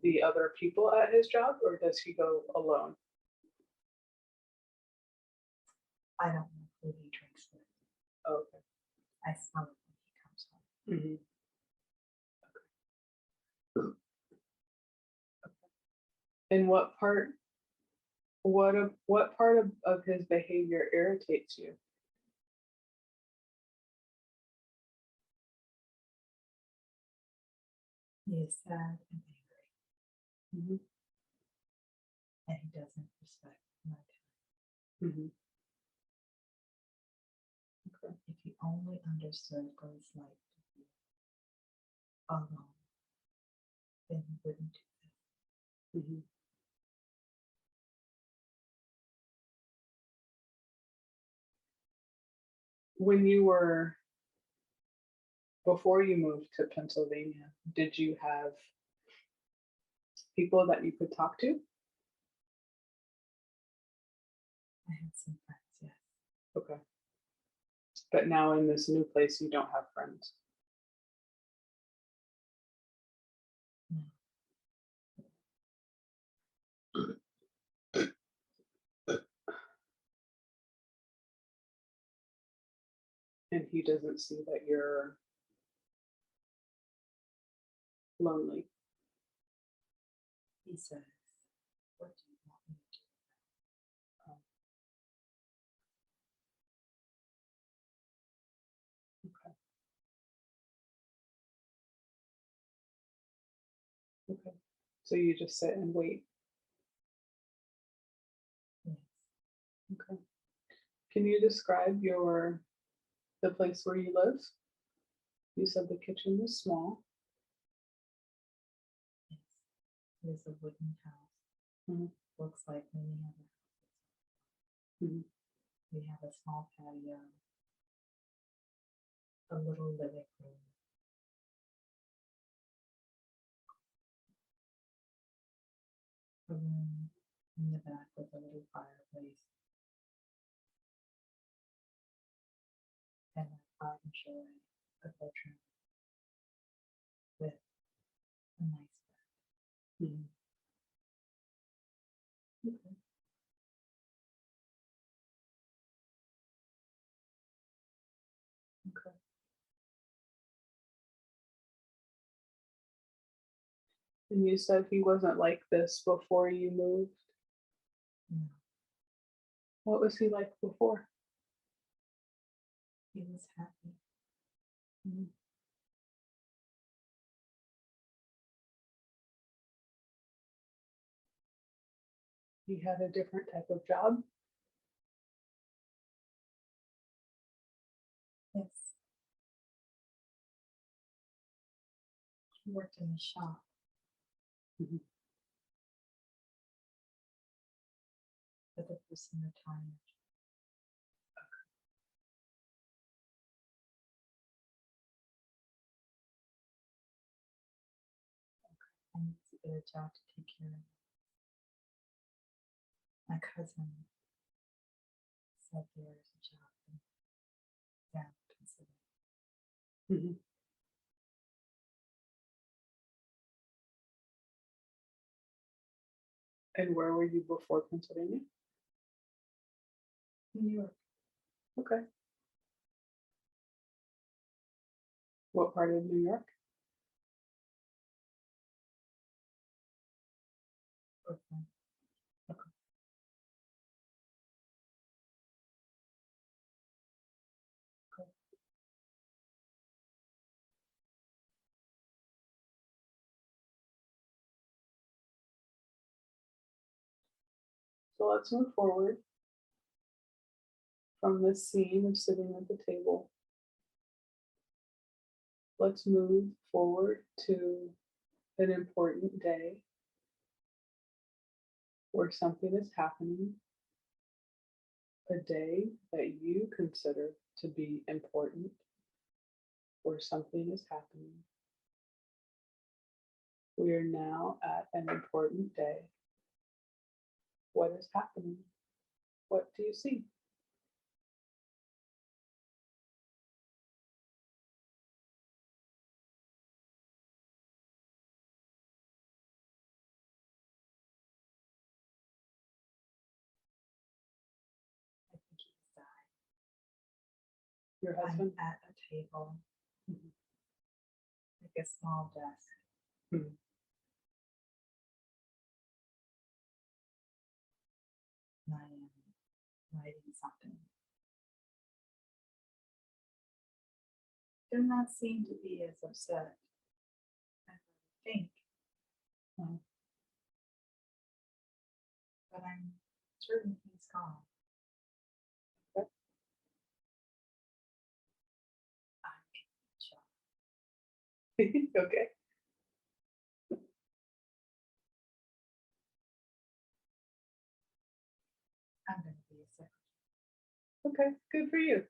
the other people at his job, or does he go alone?
I don't know who he drinks with.
Okay.
I smell it when he comes home.
Mhm. And what part of his behavior irritates you?
He is sad and angry,
Mhm.
and he doesn't respect my time.
Mhm. Okay.
If he only understood what it's like to be alone, then he wouldn't do this.
Mhm. When you were Before you moved to Pennsylvania, did you have people that you could talk to?
I had some friends, yes.
Okay. But now in this new place, you don't have friends.
No.
And he doesn't see that you're lonely.
He says, "What do you want me to do?"
Um, okay. Okay. So you just sit and wait.
Yes.
Okay. Can you describe the place where you live? You said the kitchen was small.
Yes. It is a wooden house.
Mhm.
Looks like many other houses.
Mhm.
We have a small patio, a little living room, a room in the back with a little fireplace, and I enjoy a bedroom with a nice bed.
Mhm. Okay. Okay. And you said he wasn't like this before you moved.
No,
What was he like before?
he was happy.
Mhm. He had a different type of job.
Yes, he worked in a shop,
Mhm.
but the person retired. I need to get a job to take care of. My cousin said there is a job in down Pennsylvania.
Mhm. And where were you before Pennsylvania?
New York.
Okay. What part of New York?
Brooklyn.
Okay. Okay. So let's move forward from this scene of sitting at the table. Let's move forward to an important day where something is happening, a day that you consider to be important, where something is happening. We are now at an important day. What is happening? What do you see?
I think he's died.
Your
I'm
husband?
at a table,
Mhm.
like a small desk.
Mhm.
And I am writing something. Do not seem to be as upset as I think,
Mhm.
but I'm certain he's gone.
Okay.
I'm shocked.
Okay.
I'm going to be a secretary.
Okay. Good for you.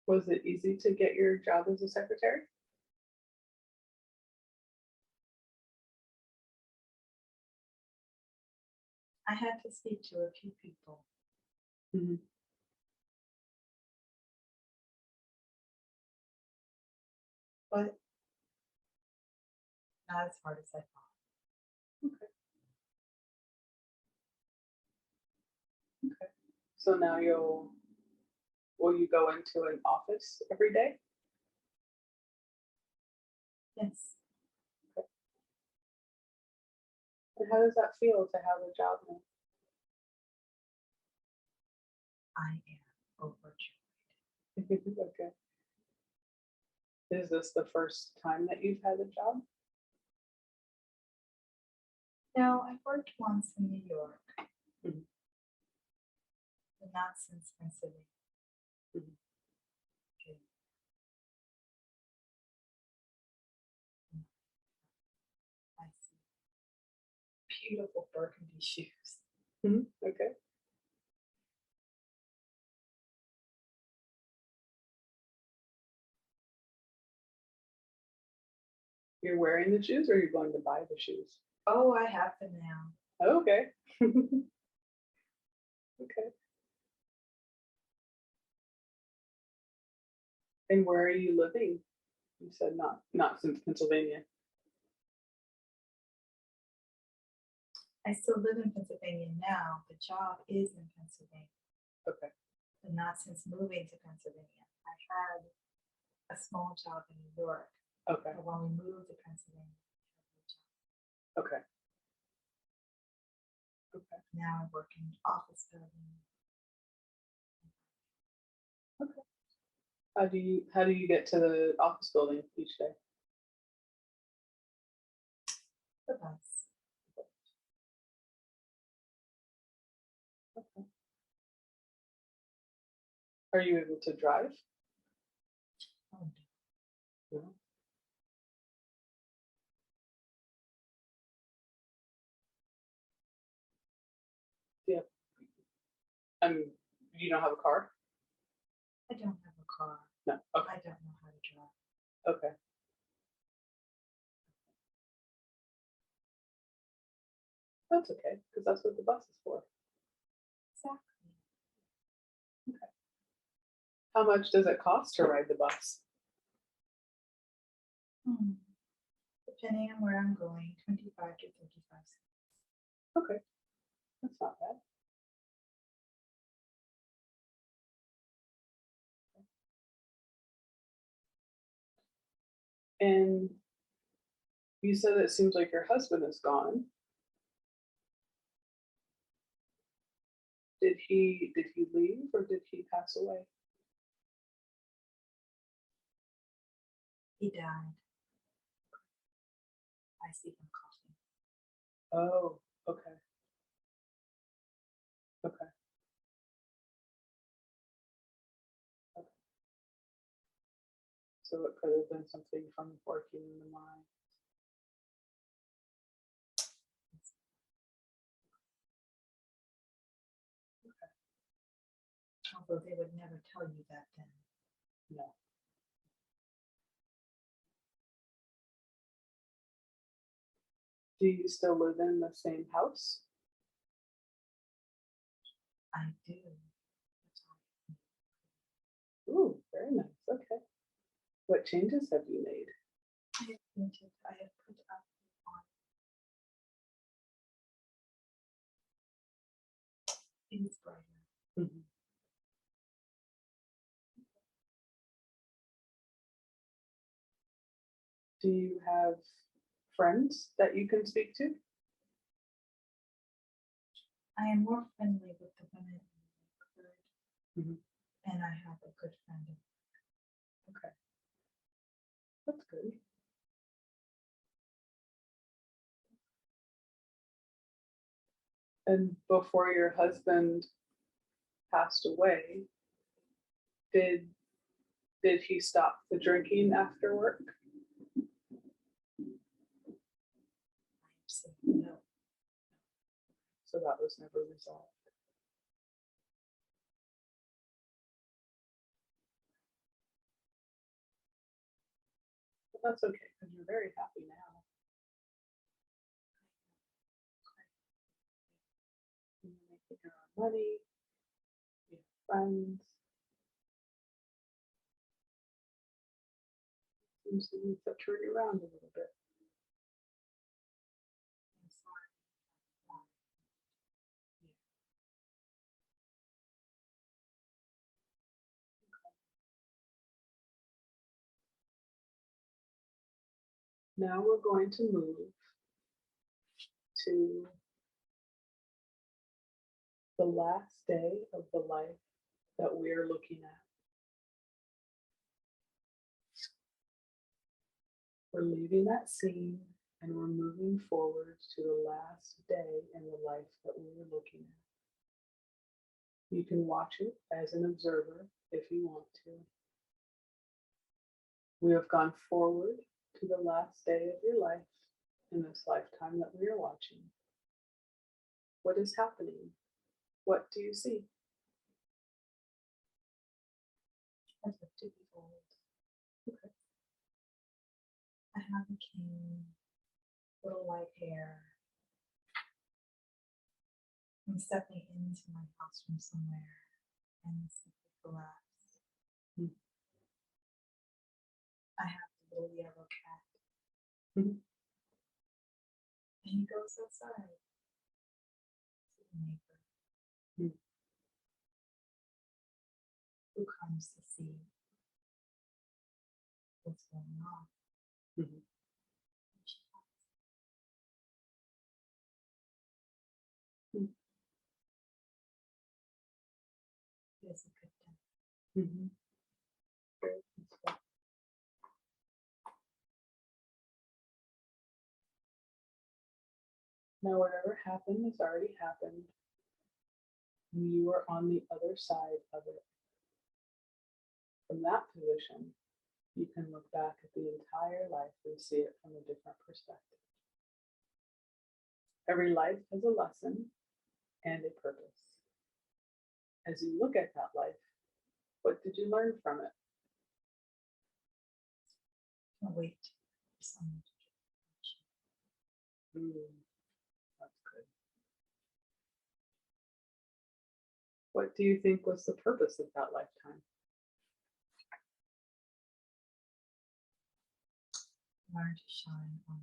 Was it easy to get your job as a secretary?
I had to speak to a few people,
Mhm.
but not as hard as I thought.
Okay. Okay. So now will you go into an office every day?
Yes,
And how does that feel to have a job now?
I am overjoyed.
Okay. Is this the first time that you've had a job?
No, I've worked once in New York,
Mhm.
but not since Pennsylvania.
Mhm.
Okay. I see. Beautiful burgundy shoes.
Okay. You're wearing the shoes or you're going to buy the shoes?
Oh, I have them now.
Okay. Okay. And where are you living? You said not since Pennsylvania.
I still live in Pennsylvania now. The job is in Pennsylvania,
Okay.
but not since moving to Pennsylvania. I had a small job in New York,
Okay.
but when we moved to Pennsylvania, I had a job.
Okay. Okay.
Now I work in office building.
Okay. How do you get to the office building each day?
The bus.
Okay. Are you able to drive?
Oh, no.
No. Yeah. I mean, you don't have a car?
I don't have a car.
No. Okay.
I don't know how to drive.
Okay. That's okay, because that's what the bus is for.
Exactly.
Okay. How much does it cost to ride the bus?
Depending on where I'm going, 25 to 35 cents.
Okay. That's not bad. And you said it seems like your husband is gone. Did he leave or did he pass away?
He died. I see him coughing.
Oh, okay. Okay. Okay. So it could have been something from working in the mine.
Although they would never tell you that then.
No. Do you still live in the same house?
I do.
Ooh, very nice. Okay. What changes have you made?
I have painted, I have put up on. It's brighter.
Mhm. Do you have friends that you can speak to?
I am more friendly with the women in the neighborhood,
Mhm.
and I have a good friend.
Okay. That's good. And before your husband passed away, did did he stop the drinking after work?
I'm saying no.
So that was never resolved. But that's okay because you're very happy now. You're making your own money, you have friends. Seems to need to turn you around a little bit.
I'm sorry.
Now we're going to move to the last day of the life that we're looking at. We're leaving that scene and we're moving forward to the last day in the life that we were looking at. You can watch it as an observer if you want to. We have gone forward to the last day of your life in this lifetime that we are watching. What is happening? What do you see?
I'd like to be old. Okay. I have a cane, little white hair. I'm stepping into my house from somewhere and it's like a collapse. I have a little yellow cat.
Mhm.
And he goes outside to the neighbor who comes to see what's going on.
Mhm.
And she talks. It is a good day.
Mhm. Very peaceful. Now, whatever happened has already happened. You are on the other side of it. From that position, you can look back at the entire life and see it from a different perspective. Every life has a lesson and a purpose. As you look at that life, what did you learn from it?
I'll wait for someone to get attention.
That's good. What do you think was the purpose of that lifetime?
Learn to shine on